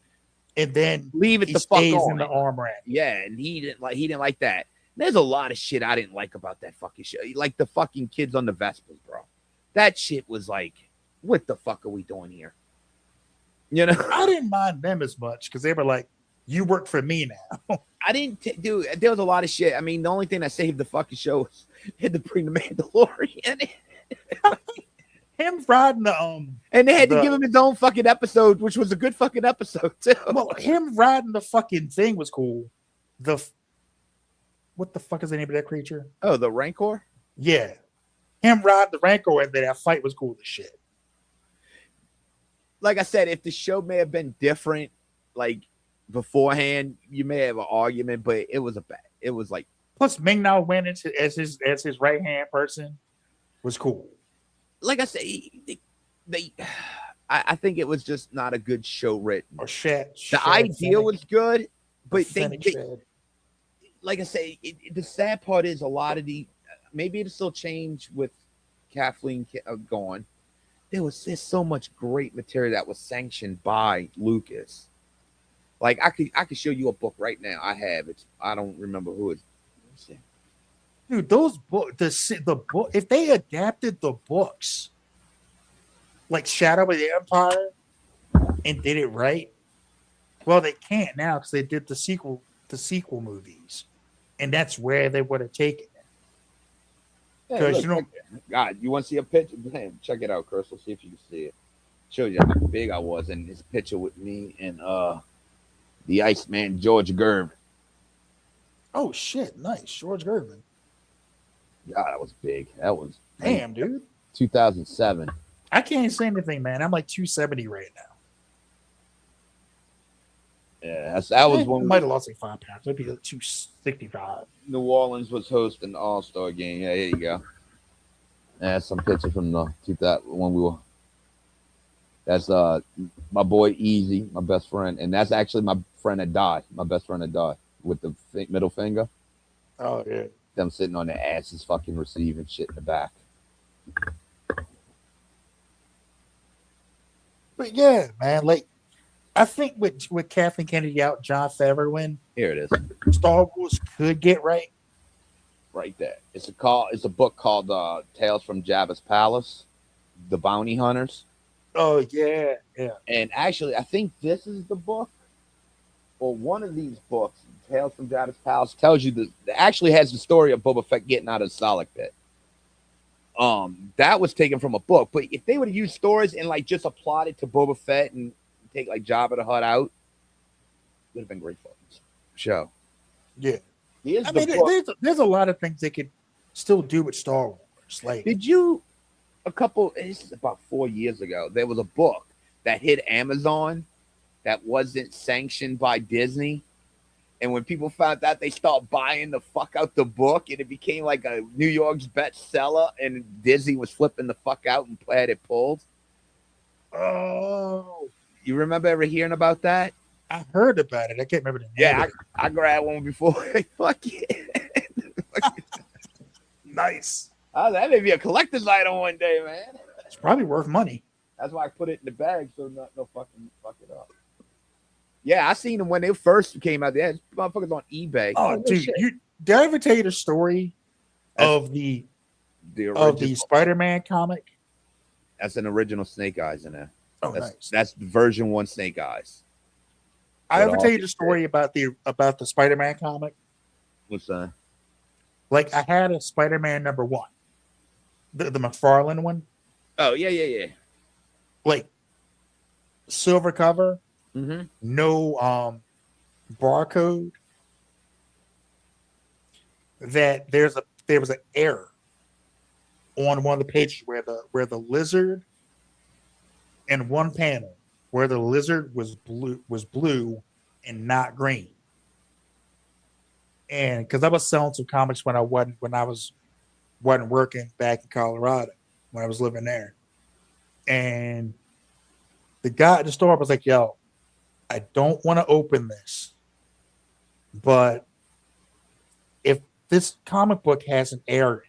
And then leave it the fuck on in the armor. Yeah, and he didn't like that. There's a lot of shit I didn't like about that fucking show. Like the fucking kids on the Vespas, bro. That shit was like, what the fuck are we doing here? I didn't mind them as much because they were like, you work for me now. I didn't do. There was a lot of shit. I mean, the only thing that saved the fucking show was had to bring the Mandalorian. Him riding the and they had to give him his own fucking episode, which was a good fucking episode too. Well, him riding the fucking thing was cool. What the fuck is the name of that creature? Oh, the Rancor? Yeah. Him riding the Rancor and that fight was cool as shit. Like I said, if the show may have been different, like beforehand, you may have an argument, but it was like plus Ming-Na went into as his right hand person was cool. Like I said, I think it was just not a good show written. Or shit. The idea was good, but they like I say, the sad part is a lot of maybe it'll still change with Kathleen gone. There's so much great material that was sanctioned by Lucas. Like I could show you a book right now. I have it. I don't remember who it is. Dude, those books, the book. If they adapted the books, like Shadow of the Empire, and did it right, well, they can't now because they did the sequel movies, and that's where they would have taken it. Hey, Because look, you know, God, you want to see a picture? Damn, check it out, Crystal. See if you can see it. Shows you how big I was in this picture with me and the Iceman George Gerb. oh shit, nice, George Gervin. God, that was big. That was Damn, dude. 2007. I can't say anything, man. I'm like 270 right now. Yeah, that was I when might have lost like 5 pounds. Maybe like 265. New Orleans was hosting the All Star game. Yeah, here you go. That's some picture from the 2000 when we were. That's my boy Easy, my best friend, and that's actually my friend that died. My best friend that died with the middle finger. Oh yeah. Them sitting on their asses, fucking receiving shit in the back. But yeah, man, like I think with Kathleen Kennedy out, John Favreau in, Here it is, Star Wars could get right. right there. It's a book called Tales from Jabba's Palace, The Bounty Hunters. Oh yeah, yeah. And actually, I think this is the book, or one of these books, Tales from Jabba's Palace, tells you that actually has the story of Boba Fett getting out of the Sarlacc pit. That was taken from a book, but if they would have used stories and like just applied it to Boba Fett and take like Jabba the Hutt out, it would have been great fucking show. Yeah. Here's I the mean, book. there's a lot of things they could still do with Star Wars. Like, This is about 4 years ago, there was a book that hit Amazon that wasn't sanctioned by Disney. And when people found out, they start buying the fuck out the book, and it became like a New York's bestseller. And Disney was flipping the fuck out and had it pulled. oh, You remember ever hearing about that? I heard about it. I can't remember the name. Yeah, of it. I grabbed one before. Fuck yeah. Nice. Oh, that may be a collector's item one day, man. It's probably worth money. That's why I put it in the bag so no fucking fuck it up. Yeah, I seen them when they first came out. Yeah, motherfuckers on eBay. Oh, no dude, shit. did I ever tell you the story of the original Spider-Man comic? That's an original Snake Eyes in there. Oh, that's, nice. That's version 1 Snake Eyes. I ever tell you the story about the Spider-Man comic? What's that? Like, I had a Spider-Man #1, the McFarlane one. Oh yeah. Like, silver cover, Mm-hmm. no barcode. That there was an error on one of the pages where the lizard, in one panel where the lizard was blue and not green. And because I was selling some comics when I wasn't working back in Colorado, when I was living there, and the guy at the store was like, "Yo, I don't want to open this, but if this comic book has an error,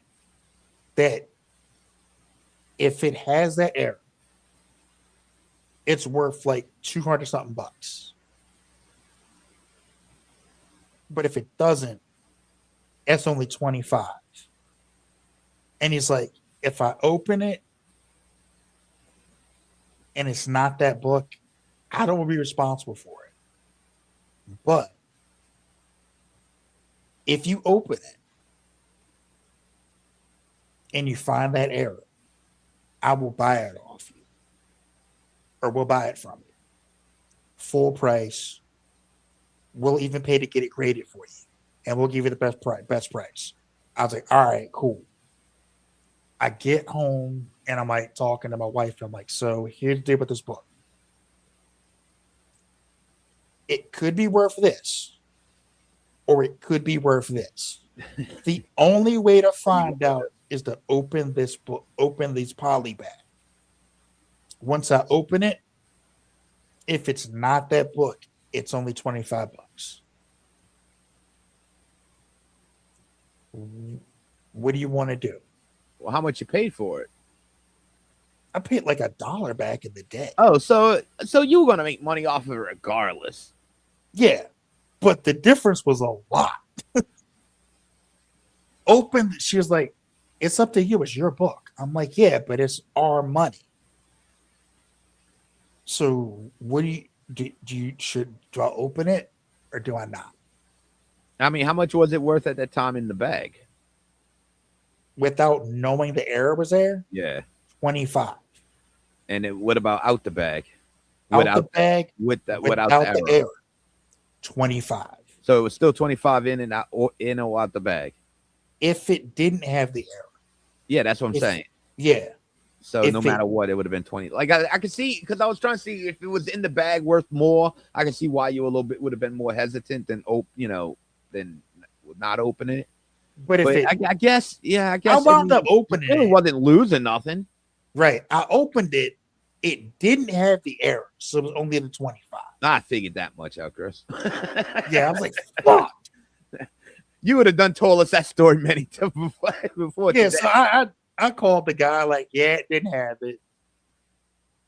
that if it has that error, it's worth like 200 something bucks. But if it doesn't, it's only 25." And he's like, if I open it and it's not that book, I don't want to be responsible for it. But if you open it and you find that error, I will buy it off you, or we'll buy it from you. Full price. We'll even pay to get it graded for you, and we'll give you the best price. I was like, all right, cool. I get home and I'm like talking to my wife. And I'm like, so here's the deal with this book. It could be worth this, or it could be worth this. The only way to find out is to open this book, open these poly bag. Once I open it, if it's not that book, it's only 25 bucks. What do you want to do? Well, how much you paid for it? I paid like $1 back in the day. Oh, so you were gonna make money off of it regardless. Yeah, but the difference was a lot. She was like, it's up to you. It's your book. I'm like, yeah, but it's our money. So what do I open it or do I not? I mean, how much was it worth at that time in the bag? without knowing the error was there, Yeah. 25. And what about out the bag? Out the bag without the error, 25. So it was still 25 in and out, or in or out the bag. If it didn't have the error. Yeah, that's what I'm saying. Yeah. So no matter what, it would have been 20. Like I could see, because I was trying to see if it was in the bag worth more. I can see why you would have been more hesitant than than not open it. But I guess I wound up opening it. Wasn't losing nothing. Right. I opened it. It didn't have the error, so it was only the 25. I figured that much out, Chris. Yeah, I was like, fuck. You would have told us that story many times before. Yeah, so I called the guy, like, yeah, it didn't have it.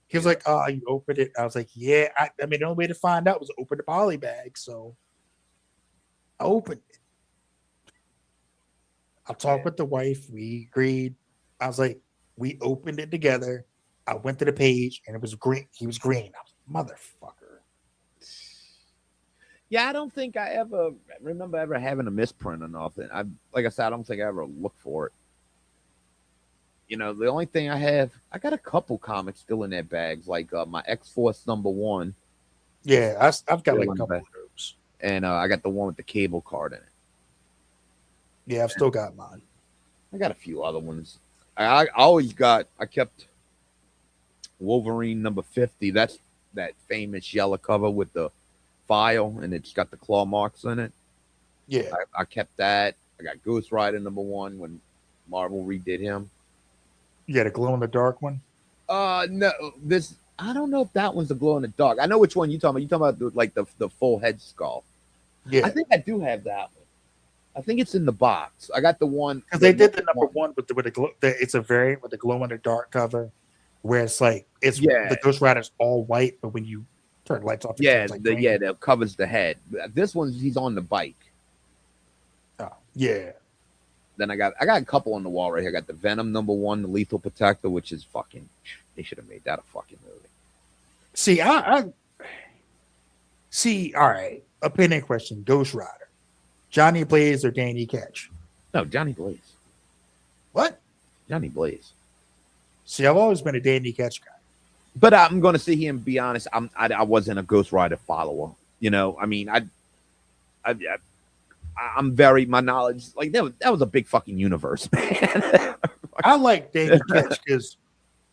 He was like, oh, you opened it? I was like, yeah. I mean, the only way to find out was to open the poly bag, so I opened it. I talked with the wife. We agreed. I was like, we opened it together. I went to the page, and it was green. He was green. I was like, motherfucker. Yeah, I don't think I ever remember ever having a misprint or nothing. Like I said, I don't think I ever looked for it. The only thing I got a couple comics still in their bags, like my X-Force #1. Yeah, I've got like a couple of those. And I got the one with the cable card in it. Yeah, I've still got mine. I got a few other ones. I kept Wolverine #50. That's that famous yellow cover with the file, and it's got the claw marks in it. Yeah. I kept that. I got Ghost Rider #1 when Marvel redid him. You got a glow in the dark one? No, I don't know if that one's the glow in the dark. I know which one you're talking about. You're talking about the full head skull. Yeah. I think I do have that one. I think it's in the box. I got the one because they did the #1 with the glow. It's a variant with the glow in the dark cover, where it's like the Ghost Rider's all white, but when you turn the lights off, that covers the head. This one's he's on the bike. Oh yeah. Then I got a couple on the wall right here. I got the Venom #1, the Lethal Protector, which is fucking. They should have made that a fucking movie. See, I see. All right, opinion question: Ghost Rider, Johnny Blaze or Danny Ketch? No, Johnny Blaze. What? Johnny Blaze. See, I've always been a Danny Ketch guy. But I'm going to sit here and be honest. I wasn't a Ghost Rider follower. I mean, I'm very my knowledge like that was a big fucking universe, man. I like Danny Ketch because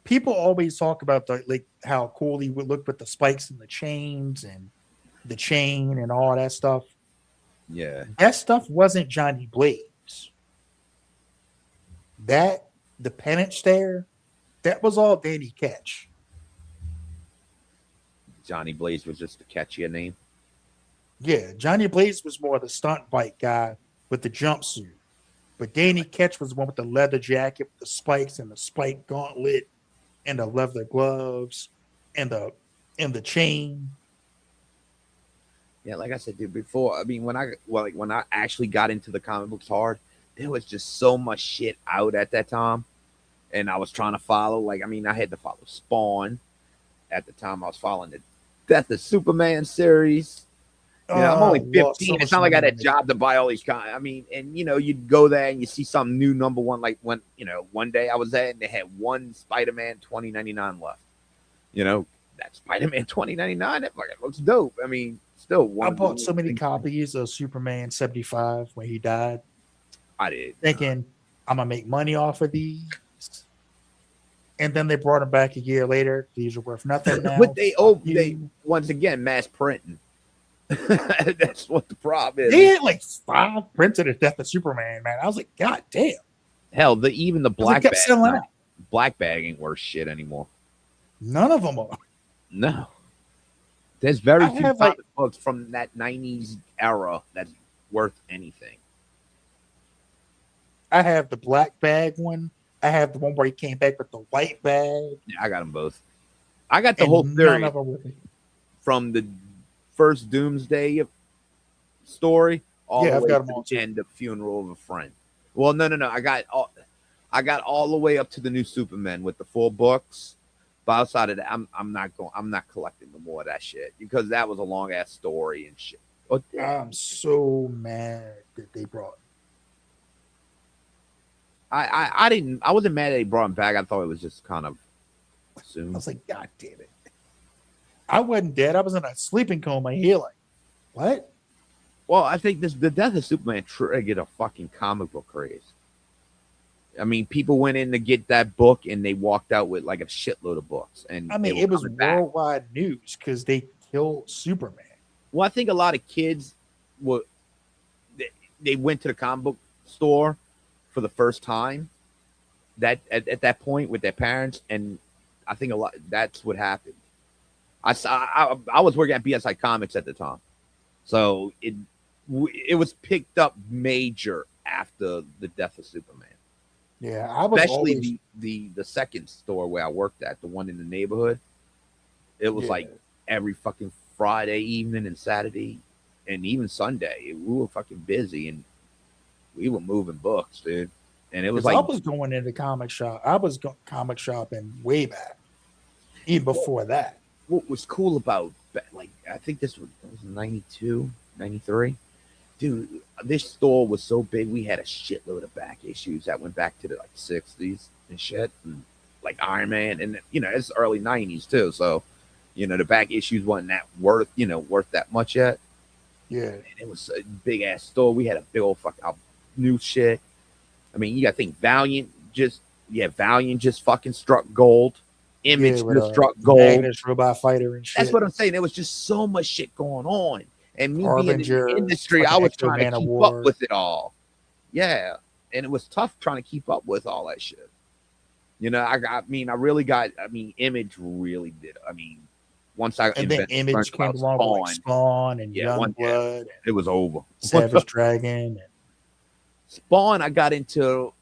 people always talk about how cool he would look with the spikes and the chains and the chain and all that stuff. Yeah, that stuff wasn't Johnny Blaze. The penance there, that was all Danny Ketch. Johnny Blaze was just a catchier name. Yeah, Johnny Blaze was more the stunt bike guy with the jumpsuit. But Danny Ketch was the one with the leather jacket with the spikes and the spike gauntlet and the leather gloves and the chain. Yeah, like I said, dude, before, I mean, when I actually got into the comic books hard, there was just so much shit out at that time. And I was trying to follow, I had to follow Spawn. At the time, I was following the Death of Superman series. I'm only 15. It's not like I had a job to buy all these comics. I mean, and you'd go there and you see some new #1. Like when one day I was there and they had one Spider-Man 2099 left. That Spider-Man 2099. That fucking looks dope. I mean, still I bought so many copies of Superman 75 when he died. I did, thinking I'm gonna make money off of these. And then they brought him back a year later. These are worth nothing now. But they once again mass printing. That's what the problem is. They had like 5 prints of the Death of Superman, man. I was like, God damn. Hell, even the black bag. Black bag ain't worth shit anymore. None of them are. No. There's very few comic books from that 90s era that's worth anything. I have the black bag one. I have the one where he came back with the white bag. Yeah, I got them both. I got the whole theory from the first Doomsday story all the way to the end of Funeral of a Friend. Well, no. I got all the way up to the new Superman with the 4 books. But outside of that, I'm not collecting the more of that shit because that was a long ass story and shit. I'm so mad that they brought I wasn't mad that he brought him back. I thought it was just kind of assumed. I was like, God damn it. I wasn't dead. I was in a sleeping coma here. Like, what? Well, I think the death of Superman triggered a fucking comic book craze. I mean, people went in to get that book and they walked out with like a shitload of books. And I mean, it was worldwide news because they killed Superman. Well, I think a lot of kids they went to the comic book store for the first time at that point with their parents, and I think that's what happened. I was working at BSI Comics at the time, so it was picked up major after the death of Superman. Yeah, I was especially always... the second store where I worked at, the one in the neighborhood. It was like every fucking Friday evening and Saturday and even Sunday. We were fucking busy and we were moving books, dude. And it was like I was going into comic shop. I was comic shopping way back, even before that. What was cool about, like, I think this was 92, 93. Dude, this store was so big, we had a shitload of back issues that went back to the like 60s and shit, and like Iron Man, and you know, it's early 90s too. So, you know, the back issues wasn't that worth that much yet. Yeah. And it was a big ass store. We had a big old fucking new shit. I mean, you gotta think Valiant just fucking struck gold. Image just struck gold. Magnus Robot Fighter and shit. That's what I'm saying. There was just so much shit going on. And me Harbinger, being in the industry, I was trying to keep up with it all. Yeah. And it was tough trying to keep up with all that shit. You know, Image really did. I mean, once I and then Image came along with like Spawn and Youngblood. It was over. Savage Dragon. And... Spawn, I got into,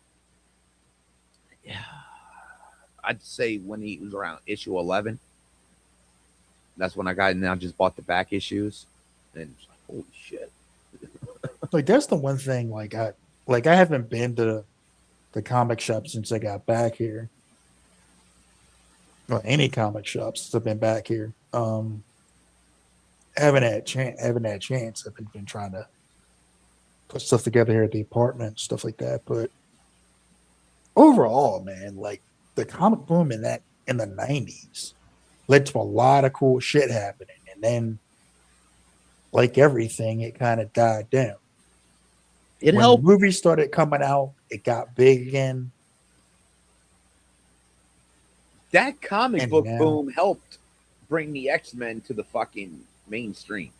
I'd say when he was around issue 11. That's when I got in. I just bought the back issues. And it's like, holy shit. Like, that's the one thing, I haven't been to the comic shop since I got back here. Or any comic shops since I've been back here. Haven't had chance. I've been trying to put stuff together here at the apartment, stuff like that. But overall, man, like the comic boom in the 90s led to a lot of cool shit happening. And then, like everything, it kind of died down. When the movies started coming out, it got big again. That comic book boom helped bring the X-Men to the fucking mainstream.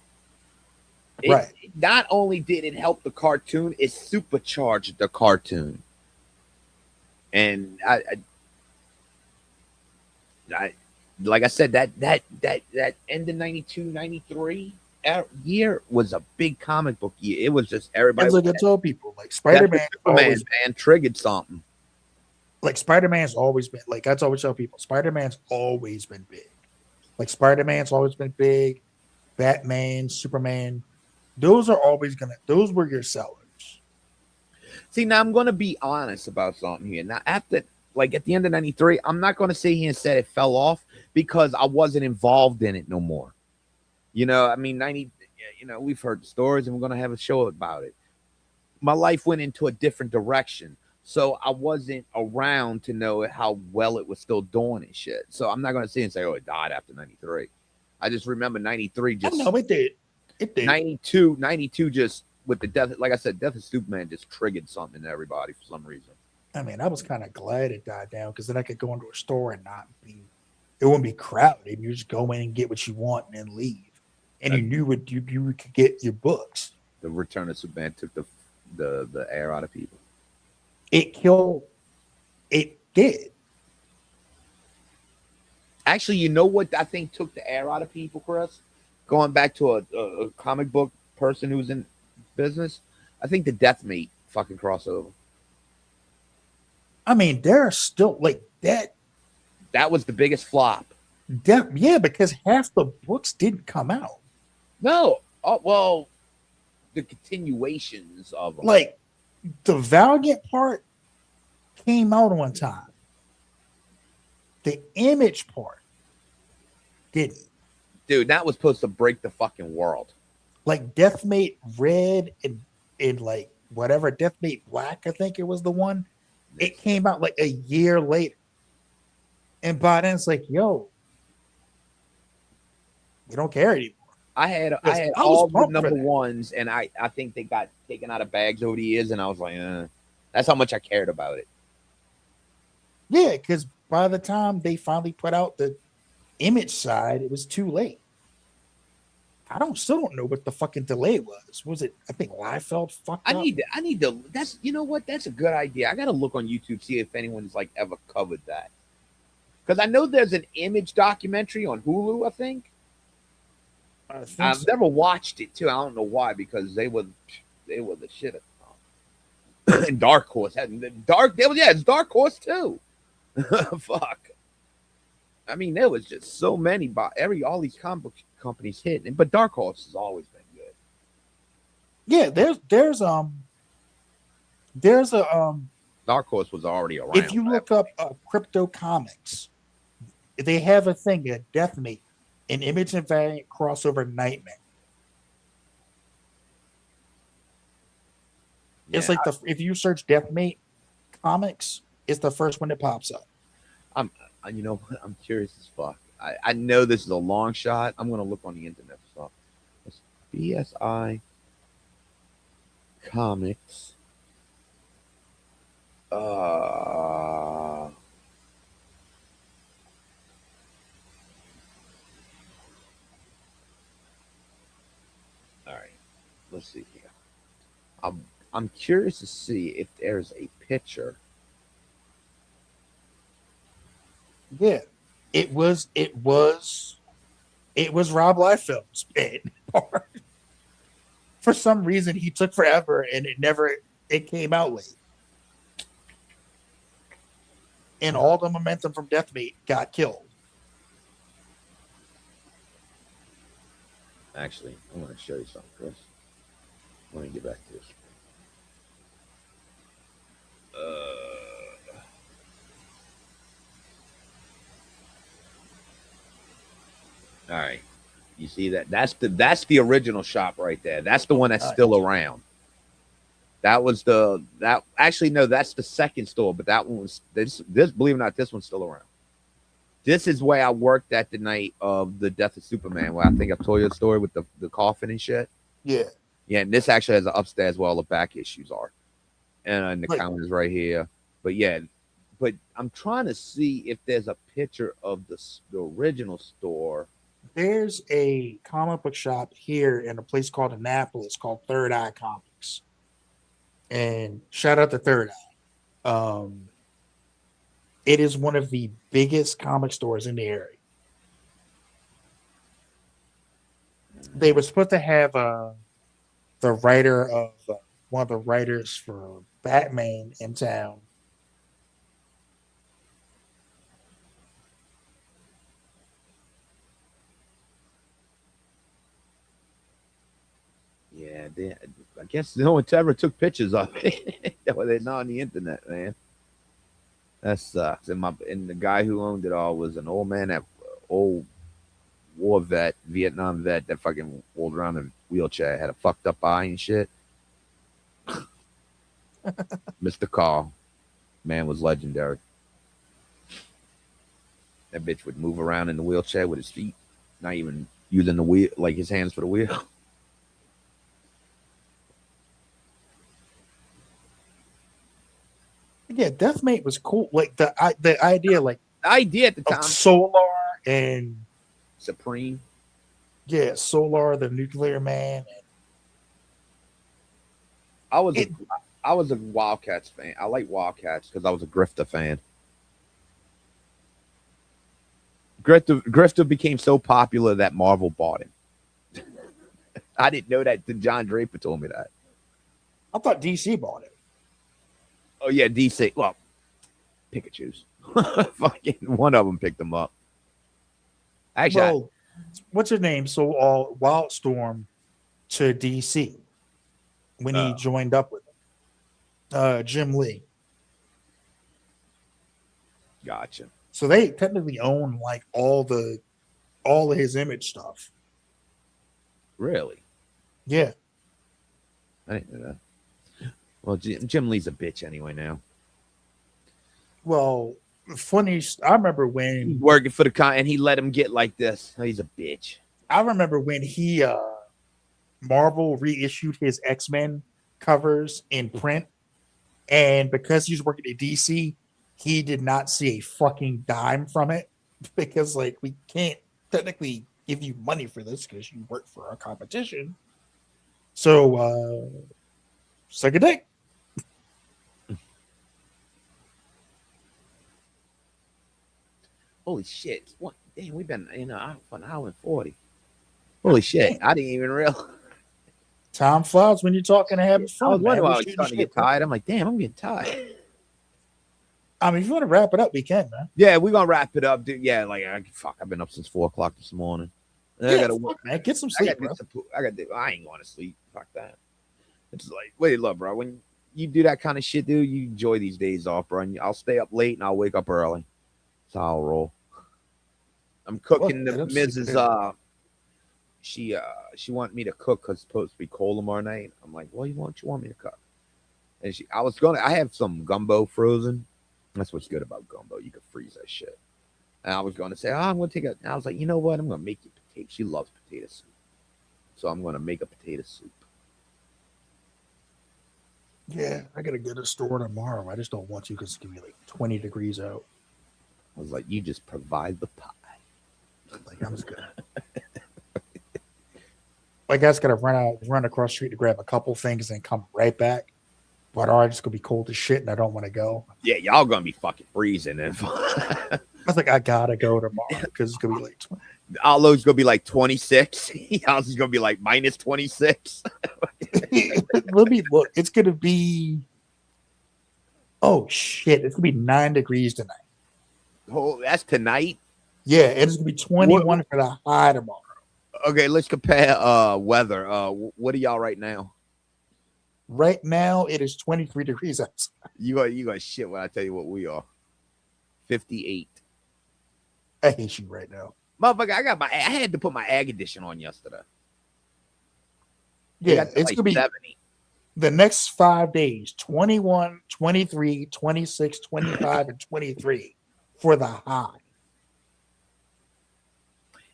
Right. Not only did it help the cartoon, it supercharged the cartoon. And I like I said, that end of 92, 93 year was a big comic book year. It was just everybody. That's like I told people, like Spider-Man triggered something. Like Spider-Man's always been, like that's always tell people, Spider-Man's always been big. Like Spider-Man's always been big. Batman, Superman, those were your sellers. See, now I'm going to be honest about something here. Now, at the end of 93, I'm not going to sit here and say it fell off because I wasn't involved in it no more. You know, I mean, we've heard the stories and we're going to have a show about it. My life went into a different direction. So I wasn't around to know how well it was still doing and shit. So I'm not going to sit and say, oh, it died after 93. I just remember 93 just. No, it did. It did. 92 just with the death. Like I said, death of Superman just triggered something in everybody for some reason. I mean, I was kind of glad it died down because then I could go into a store and it wouldn't be crowded. You just go in and get what you want and then leave. And you knew what you could get your books. The Return of Superman took the air out of people. It did. Actually, you know what I think took the air out of people, Chris? Going back to a comic book person who's in business, I think the Deathmate fucking crossover. I mean, there are still like that. That was the biggest flop. Yeah, because half the books didn't come out. No. Oh, well, the continuations of them. Like, the Valiant part came out on time. The Image part didn't. Dude, that was supposed to break the fucking world. Like Deathmate Red and like whatever Deathmate Black, I think it was the one. it came out like a year later. And by then it's like, yo, we don't care anymore. I had I was all the pumped for number that. ones, and I think they got taken out of bags over the years, and I was like, that's how much I cared about it. Yeah, because by the time they finally put out the Image side, it was too late. Still don't know what the fucking delay was. Was it? I think Liefeld fucked up. I need to. That's you know what? That's a good idea. I got to look on YouTube see if anyone's like ever covered that. Because I know there's an Image documentary on Hulu. I think. I've never watched it too. I don't know why because they were the shit. And Dark Horse had it's Dark Horse too. Fuck. I mean, there was just so many all these comic book companies hitting, but Dark Horse has always been good. Yeah, there's a Dark Horse was already around. If you look up Crypto Comics, they have a thing at Deathmate, an Image and Variant crossover nightmare. Yeah, it's like if you search Deathmate Comics, it's the first one that pops up. I'm curious as fuck. I know this is a long shot. I'm gonna look on the internet for stuff. It's BSI Comics. All right. Let's see here. I'm curious to see if there's a picture. Yeah, it was Rob Liefeld's bit. For some reason, he took forever, and it came out late. And all the momentum from Deathmate got killed. Actually, I want to show you something, Chris. Let me get back to this. All right, you see that? That's the original shop right there. That's the one that's still around. That was actually no, that's the second store, but that one was this. Believe it or not, this one's still around. This is where I worked at the night of the death of Superman, where I think I've told you the story with the coffin and shit. Yeah. Yeah, and this actually has an upstairs where all the back issues are. And the counters right here. But yeah, but I'm trying to see if there's a picture of the original store. There's a comic book shop here in a place called Annapolis called Third Eye Comics. And shout out to Third Eye. It is one of the biggest comic stores in the area. They were supposed to have the writer of one of the writers for Batman in town. Yeah, I guess no one ever took pictures of it. They're not on the internet, man. That sucks. And the guy who owned it all was an old man, old war vet, Vietnam vet that fucking rolled around in a wheelchair, had a fucked up eye and shit. Mr. Carl, man, was legendary. That bitch would move around in the wheelchair with his feet, not even using the wheel, like his hands for the wheel. Yeah, Deathmate was cool. Like the idea, like the idea at the time, Solar and Supreme. Yeah, Solar, the Nuclear Man. I was a Wildcats fan. I like Wildcats because I was a Grifter fan. Grifter became so popular that Marvel bought him. I didn't know that. John Draper told me that. I thought DC bought it. Oh yeah, DC. Well, pick and choose. Fucking one of them picked them up. Actually, what's her name? So Wildstorm to DC when he joined up with him. Jim Lee. Gotcha. So they technically own like all of his Image stuff. Really? Yeah. I didn't know that. Well, Jim Lee's a bitch anyway now. Well, funny. I remember when He's working for the con, and he let him get like this. Oh, he's a bitch. I remember when he Marvel reissued his X-Men covers in print, and because he was working at DC, he did not see a fucking dime from it because like we can't technically give you money for this because you work for our competition. So suck a dick. Holy shit! What? Damn, we've been for an hour and 40. Holy shit! I didn't even realize. Time flies when you're talking and having fun. I was wondering why I We was shooting starting to shit, get tired. I'm like, damn, I'm getting tired. I mean, if you want to wrap it up, we can, man. Yeah, we're gonna wrap it up, dude. Yeah, like I've been up since 4 o'clock this morning. And I gotta work, man. Get some sleep, bro. I ain't going to sleep. Fuck that. It's like, wait, look, bro. When you do that kind of shit, dude, you enjoy these days off, bro. And I'll stay up late and I'll wake up early. That's how I'll roll. I'm cooking the Mrs. She wanted me to cook because it's supposed to be cold tomorrow night. I'm like, well, what you want me to cook? And I have some gumbo frozen. That's what's good about gumbo. You can freeze that shit. And I was going to say, I'm going to take it. I was like, you know what? I'm going to make you potato. She loves potato soup. So I'm going to make a potato soup. Yeah, I got to go to the store tomorrow. I just don't want to because it's going to be like 20 degrees out. I was like, you just provide the pie. Like, I'm just gonna. My guy's got to run across the street to grab a couple things and come right back. But it's gonna be cold as shit, and I don't want to go. Yeah, y'all gonna be fucking freezing. And I was like, I gotta go tomorrow because it's gonna be like. Allo's gonna be like 26. Y'all's gonna be like minus 26. Let me look. It's gonna be. Oh shit! It's gonna be 9 degrees tonight. Oh, that's tonight. Yeah, it's gonna be 21 for the high tomorrow. Okay, let's compare weather. What are y'all right now? Right now, it is 23 degrees outside. You got shit when I tell you what we are. 58. I hate you right now. Motherfucker, I had to put my ag edition on yesterday. Yeah, it's like gonna be 70. The next 5 days, 21, 23, 26, 25, and 23 for the high.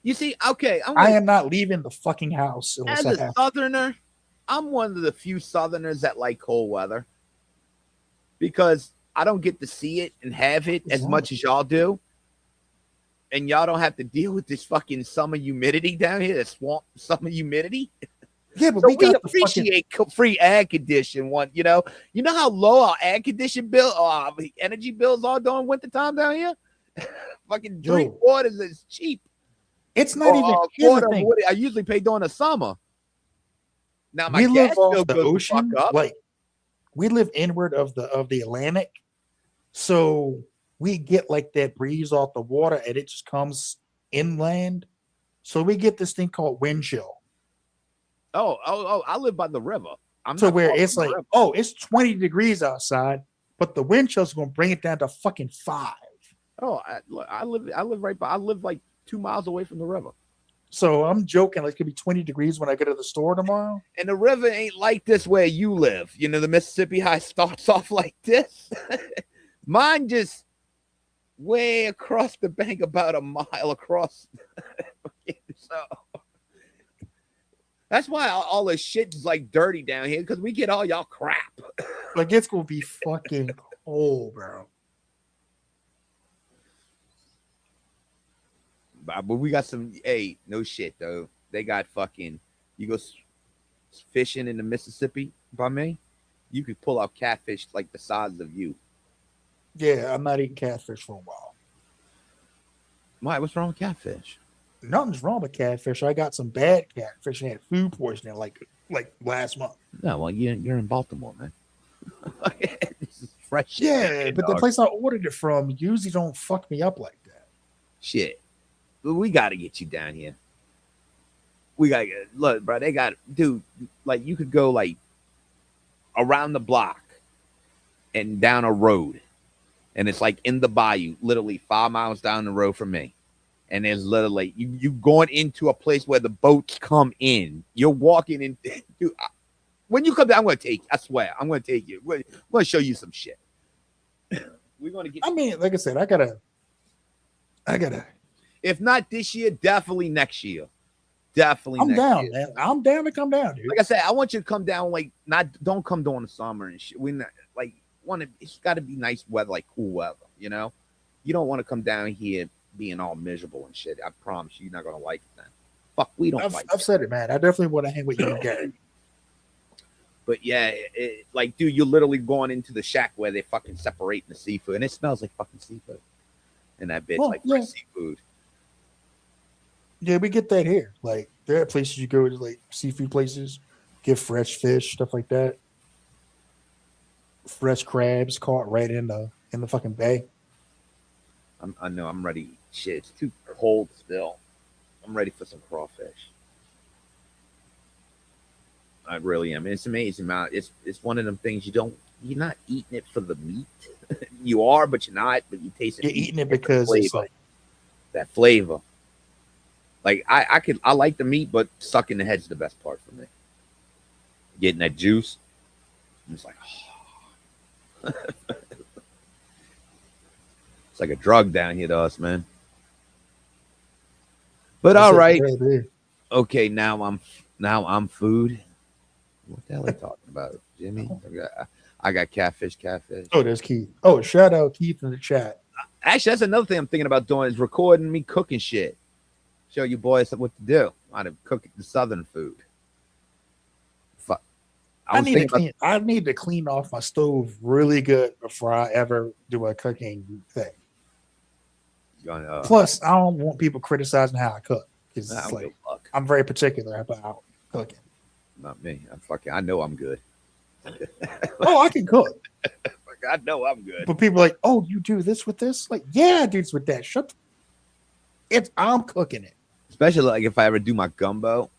You see, okay, I am not leaving the fucking house as a southerner. I'm one of the few southerners that like cold weather because I don't get to see it and have it as much as y'all do. And y'all don't have to deal with this fucking summer humidity down here, the swamp summer humidity. Yeah, but so we appreciate free air condition one. You know how low our air condition bill, energy bills are during wintertime down here. Fucking 3/4 is cheap. It's not even quarter of what I usually pay during the summer. Now my gas bill goes the fuck up. Like we live inward of the Atlantic, so we get like that breeze off the water, and it just comes inland. So we get this thing called wind chill. Oh! I live by the river. Where it's like, it's 20 degrees outside, but the wind chill's going to bring it down to fucking 5. Oh, I live like 2 miles away from the river. So I'm joking. Like, it could be 20 degrees when I go to the store tomorrow. And the river ain't like this where you live. You know, the Mississippi High starts off like this. Mine just way across the bank, about a mile across. So that's why all this shit is like dirty down here, because we get all y'all crap. Like, it's going to be fucking cold, bro. But we got some, no shit, though. They got fucking, you go fishing in the Mississippi by me, you could pull out catfish like the size of you. Yeah, I'm not eating catfish for a while. Why? What's wrong with catfish? Nothing's wrong with catfish. I got some bad catfish and had food poisoning like last month. No, well, you're in Baltimore, man. This is fresh. Yeah, but the place I ordered it from usually don't fuck me up like that. Shit. We got to get you down here. We got to get, look, bro, they got, dude, like you could go like around the block and down a road. And it's like in the bayou, literally 5 miles down the road from me. And there's literally, you going into a place where the boats come in. You're walking in. Dude, when you come down, I'm going to take you. I swear, I'm going to take you. I'm going to show you some shit. We're gonna get. I mean, like I said, I gotta. If not this year, definitely next year. Definitely. I'm next down, year. man. I'm down to come down, dude. Like I said, I want you to come down. Like, don't come during the summer and shit. We not like want to. It's got to be nice weather, like cool weather. You know, you don't want to come down here being all miserable and shit. I promise you, you're not gonna like it then. Fuck, we don't like. I've said it, man. I definitely want to hang with you and Gary. But yeah, like, dude, you're literally going into the shack where they're fucking separating the seafood, and it smells like fucking seafood. And that bitch, fresh seafood. Yeah, we get that here. Like, there are places you go to, like seafood places, get fresh fish, stuff like that. Fresh crabs caught right in the fucking bay. I know I'm ready. Shit, it's too cold still. I'm ready for some crawfish. I really am. It's amazing, man. It's one of them things you're not eating it for the meat. You are, but you're not. But you taste it. You're eating it because it's like that flavor. Like I like the meat, but sucking the head's the best part for me. Getting that juice, it's like, oh. It's like a drug down here to us, man. But all right, okay. Now I'm food. What the hell are you talking about, Jimmy? I got catfish. Oh, there's Keith. Oh, shout out Keith in the chat. Actually, that's another thing I'm thinking about doing is recording me cooking shit. Show you boys what to do. How to cook the southern food. Fuck. I need to clean off my stove really good before I ever do a cooking thing. Plus, I don't want people criticizing how I cook because I'm very particular about cooking. Not me. I know I'm good. Oh, I can cook. I know I'm good. But people are like, oh, you do this with this? Like, yeah, I do this with that. I'm cooking it. Especially like if I ever do my gumbo,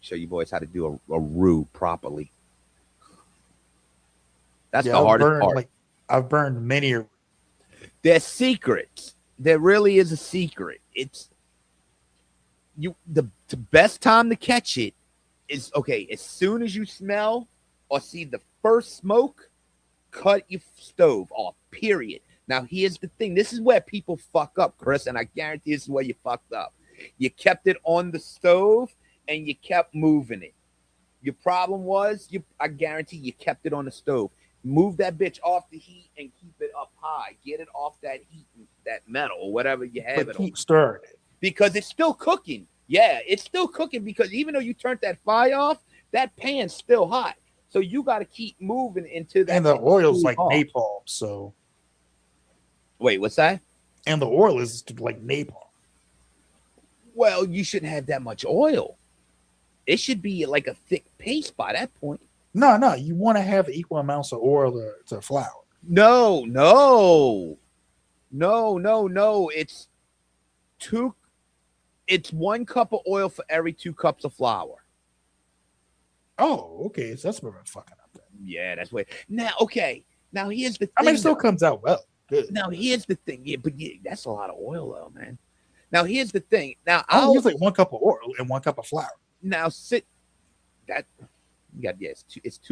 show you boys how to do a roux properly. That's the hardest part. I've burned many. There's secrets. There really is a secret. It's the best time to catch it is okay. As soon as you smell or see the first smoke, cut your stove off. Period. Now here's the thing. This is where people fuck up, Chris, and I guarantee this is where you fucked up. You kept it on the stove and you kept moving it. Your problem was I guarantee you kept it on the stove. Move that bitch off the heat and keep it up high. Get it off that heat, that metal or whatever you have it on. Keep stirring it. Because it's still cooking. Yeah, it's still cooking because even though you turned that fire off, that pan's still hot. So you got to keep moving into that. And the oil's like napalm, so. Wait, what's that? And the oil is like napalm. Well, you shouldn't have that much oil. It should be like a thick paste by that point. No. You want to have equal amounts of oil to flour. No. It's 1 cup of oil for every 2 cups of flour. Oh, okay. So that's where I'm fucking up then. Yeah, that's way. Now, okay. Now here's the thing. I mean, it still comes out well. Good. Now here's the thing. Yeah, but that's a lot of oil though, man. Now here's the thing. Now I'll use like 1 cup of oil and 1 cup of flour. Now it's 2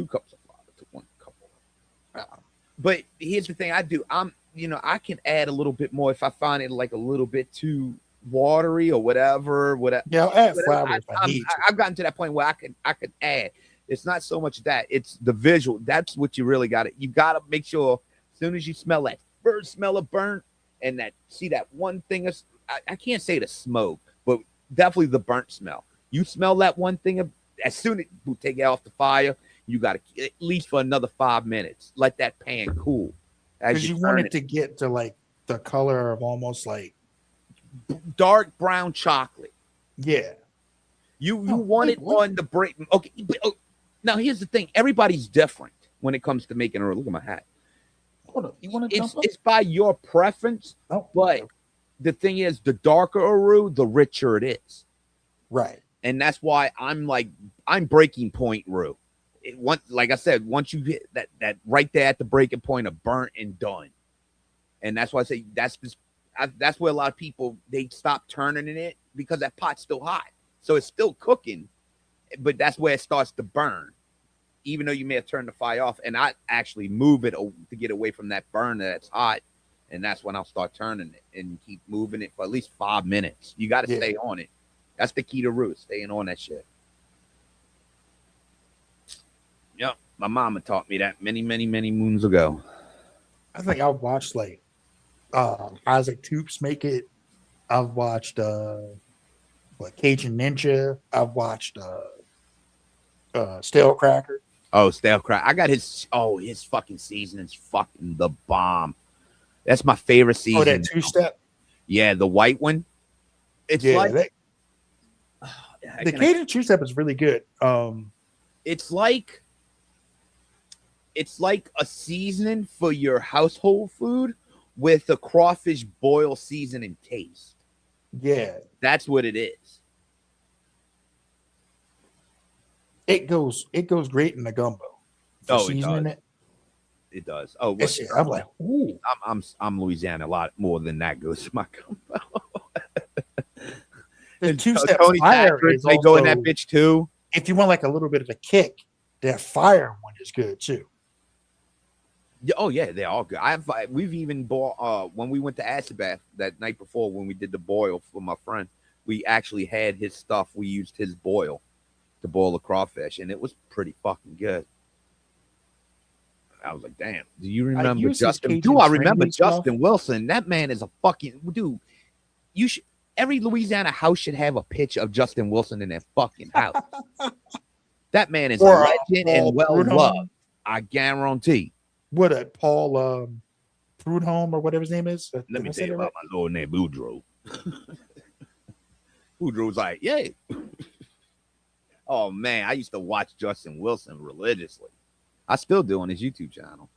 cups of flour to 1 cup of oil. But here's the thing I do. I can add a little bit more if I find it like a little bit too watery or whatever. Yeah, I'll add flour if I need to. I've gotten to that point where I could add. It's not so much that, it's the visual. That's what you really got to. You got to make sure as soon as you smell that first smell of burnt and that one thing is, I can't say the smoke, but definitely the burnt smell. You smell that one thing as soon as you take it off the fire, you got to at least for another 5 minutes. Let that pan cool. Because you want it to get to like the color of almost like dark brown chocolate. Yeah. You want it on the break. Okay. Now here's the thing. Everybody's different when it comes to making a. Look at my hat. Hold on. You want to jump up? It's by your preference. But the thing is, the darker a roux, the richer it is. Right. And that's why I'm breaking point roux. Like I said, once you hit that right there at the breaking point of burnt and done. And that's why I say that's where a lot of people, they stop turning in it because that pot's still hot. So it's still cooking, but that's where it starts to burn. even though you may have turned the fire off, and I actually move it to get away from that burner that's hot, and that's when I'll start turning it and keep moving it for at least 5 minutes. You got to stay on it. That's the key to root, staying on that shit. Yep, my mama taught me that many moons ago. I think I've watched like Isaac Toops make it. I've watched Cajun Ninja. I've watched Stale Cracker. Oh, Stale Cracker. I got his fucking seasoning's fucking the bomb. That's my favorite season. Oh, that 2-step? Yeah, the white one. It's like the Cajun 2-step is really good. It's like a seasoning for your household food with a crawfish boil seasoning taste. Yeah. That's what it is. It goes great in the gumbo. Seasoning it. It does. Oh, I'm like, ooh. I'm Louisiana. A lot more than that goes to my gumbo. The 2-step Tony fire Patrick, is they also, go in that bitch too. If you want like a little bit of a kick, that fire one is good too. Yeah, oh yeah, they're all good. We've even bought when we went to Acid Bath that night before when we did the boil for my friend. We actually had his stuff. We used his boil to boil the crawfish, and it was pretty fucking good. I was like, damn, do you remember Justin? Do I remember Justin Wilson? That man is a fucking dude. You should, every Louisiana house should have a picture of Justin Wilson in their fucking house. That man is a legend and well loved. I guarantee. What a Paul Prudhomme or whatever his name is. Let me tell you about my little name, Boudreaux. Boudreaux's like, yay. Oh man, I used to watch Justin Wilson religiously. I still do on his YouTube channel.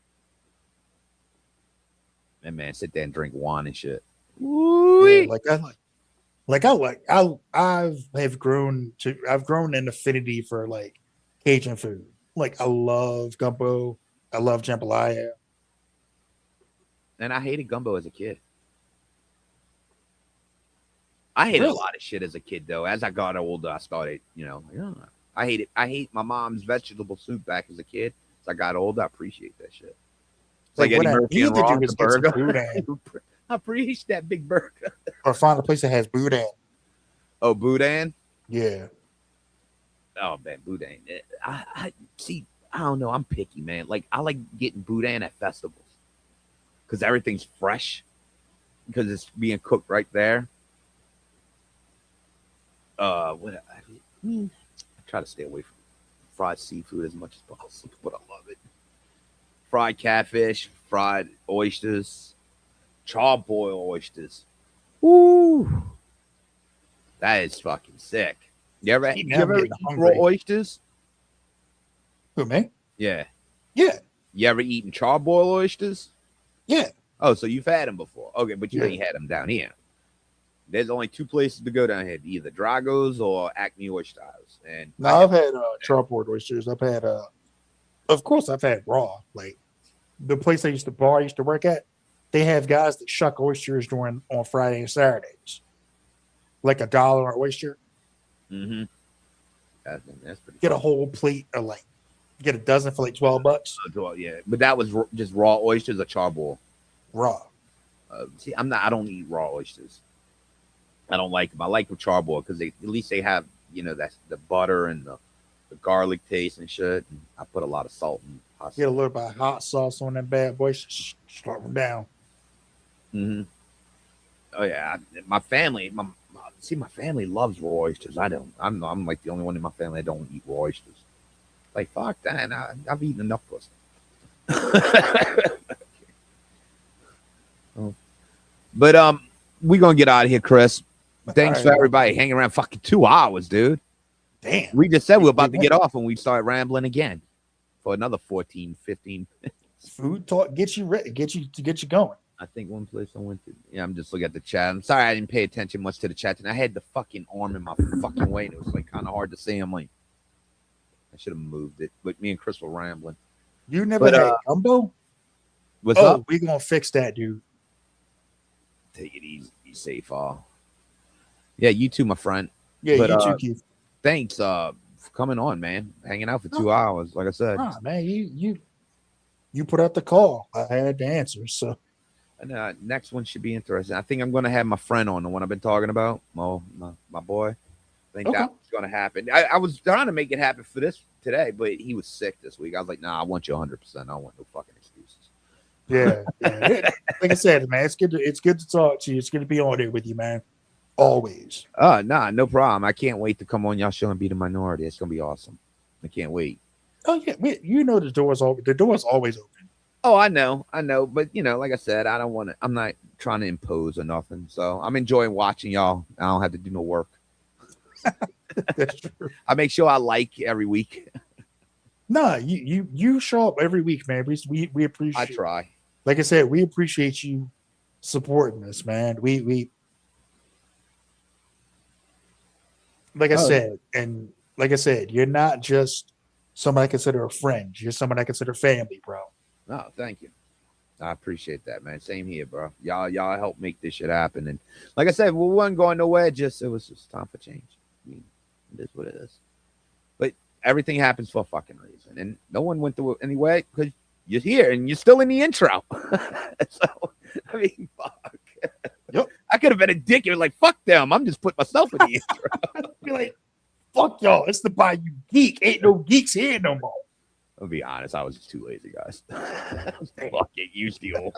That man sit there and drink wine and shit. Yeah, I've grown an affinity for like Cajun food. Like I love gumbo. I love jambalaya. And I hated gumbo as a kid. I hated a lot of shit as a kid though. As I got older, I started, I hate my mom's vegetable soup back as a kid. As I got older, I appreciate that shit. It's like Eddie Murphy and Ron, the burger. I appreciate that big burger. Or find a place that has boudin. Oh, boudin? Yeah. Oh man, boudin. I see. I don't know. I'm picky, man. Like I like getting boudin at festivals because everything's fresh because it's being cooked right there. I try to stay away from fried seafood as much as possible, but I love it. Fried catfish, fried oysters, charbroiled oysters. Woo! That is fucking sick. You ever eat raw oysters? Who, me? Yeah. Yeah. You ever eaten charbroiled oysters? Yeah. Oh, so you've had them before. Okay, but you ain't had them down here. There's only two places to go down here, either Drago's or Acme Oyster House. And I've had charbroiled oysters. I've had of course I've had raw. Like the place I used to work at, they have guys that shuck oysters on Friday and Saturdays. Like $1 an oyster. Mm-hmm. That's pretty get a whole plate of like get a dozen for like $12. Yeah, but that was just raw oysters or charboiled? Raw. See, I don't eat raw oysters. I don't like them. I like them charboiled because at least they have, that's the butter and the garlic taste and shit. And I put a lot of salt and hot get a little bit of hot sauce on that bad boy. Start them down. Mm-hmm. Oh yeah, my family loves raw oysters. I don't. I'm like the only one in my family that don't eat raw oysters. Like fuck that. I've eaten enough pussy. But we're gonna get out of here, Chris. Thanks for everybody hanging around fucking 2 hours, dude. Damn. We just said we we're about to get off and we start rambling again for another 14, 15 minutes. Food talk gets you ready, get you going. I think one place I went to. Yeah, I'm just looking at the chat. I'm sorry I didn't pay attention much to the chat. And I had the fucking arm in my fucking way, and it was like kind of hard to see. I'm like, I should have moved it. But me and Chris were rambling. You never had gumbo? What's up? We're gonna fix that, dude. Take it easy, be safe, all. Yeah, you too, my friend. Yeah, you too, Keith. Thanks for coming on, man. Hanging out for 2 hours, like I said. Nah, man, you put out the call. I had the answer. So, and next one should be interesting. I think I'm going to have my friend on, the one I've been talking about, Mo, my boy. I think that's going to happen. I was trying to make it happen for this today, but he was sick this week. I was like, nah, I want you 100%. I don't want no fucking excuses. Yeah. Like I said, man, it's good to talk to you. It's good to be on there with you, man. Always. Nah, no problem. I can't wait to come on y'all show and be the minority. It's gonna be awesome. I can't wait. Oh yeah, the door's always open. Oh, I know, but like I said, I'm not trying to impose or nothing. So I'm enjoying watching y'all. I don't have to do no work. That's true. I make sure I like every week. Nah, you show up every week, man. We appreciate. I try. Like I said, we appreciate you supporting us, man. We like I said, you're not just somebody I consider a friend. You're somebody I consider family, bro. Oh, thank you. I appreciate that, man. Same here, bro. Y'all help make this shit happen. And like I said, we wasn't going nowhere. It was just time for change. I mean, it is what it is. But everything happens for a fucking reason. And no one went through it anyway because you're here and you're still in the intro. So, I mean, fuck. Yep. I could have been a dick. You're like, fuck them. I'm just putting myself in the intro. Be like, fuck y'all. It's the Bayou Geek. Ain't no geeks here no more. I'll be honest. I was just too lazy, guys. I was fucking used to you.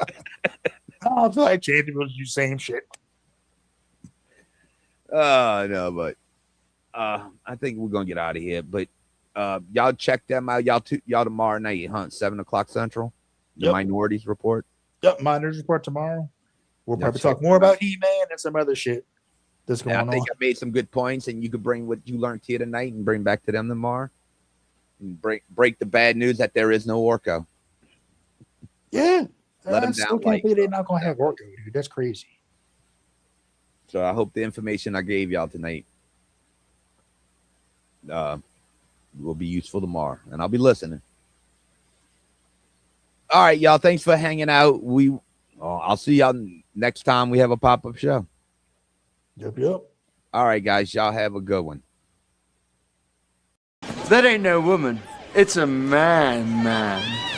I feel like Chanty was the same shit. No, but I think we're gonna get out of here. But y'all check them out. Y'all tomorrow night, 7:00 Central. The Minorities Report. Yep, Minorities Report tomorrow. We'll probably talk more about He-Man and some other shit that's going on. I think I made some good points, and you could bring what you learned here tonight and bring back to them tomorrow. And break the bad news that there is no Orko. Yeah. Let them still down. Can't believe they're not going to have Orko, dude. That's crazy. So I hope the information I gave y'all tonight will be useful tomorrow, and I'll be listening. All right, y'all. Thanks for hanging out. I'll see y'all next time we have a pop-up show. Yep. All right, guys. Y'all have a good one. That ain't no woman. It's a man.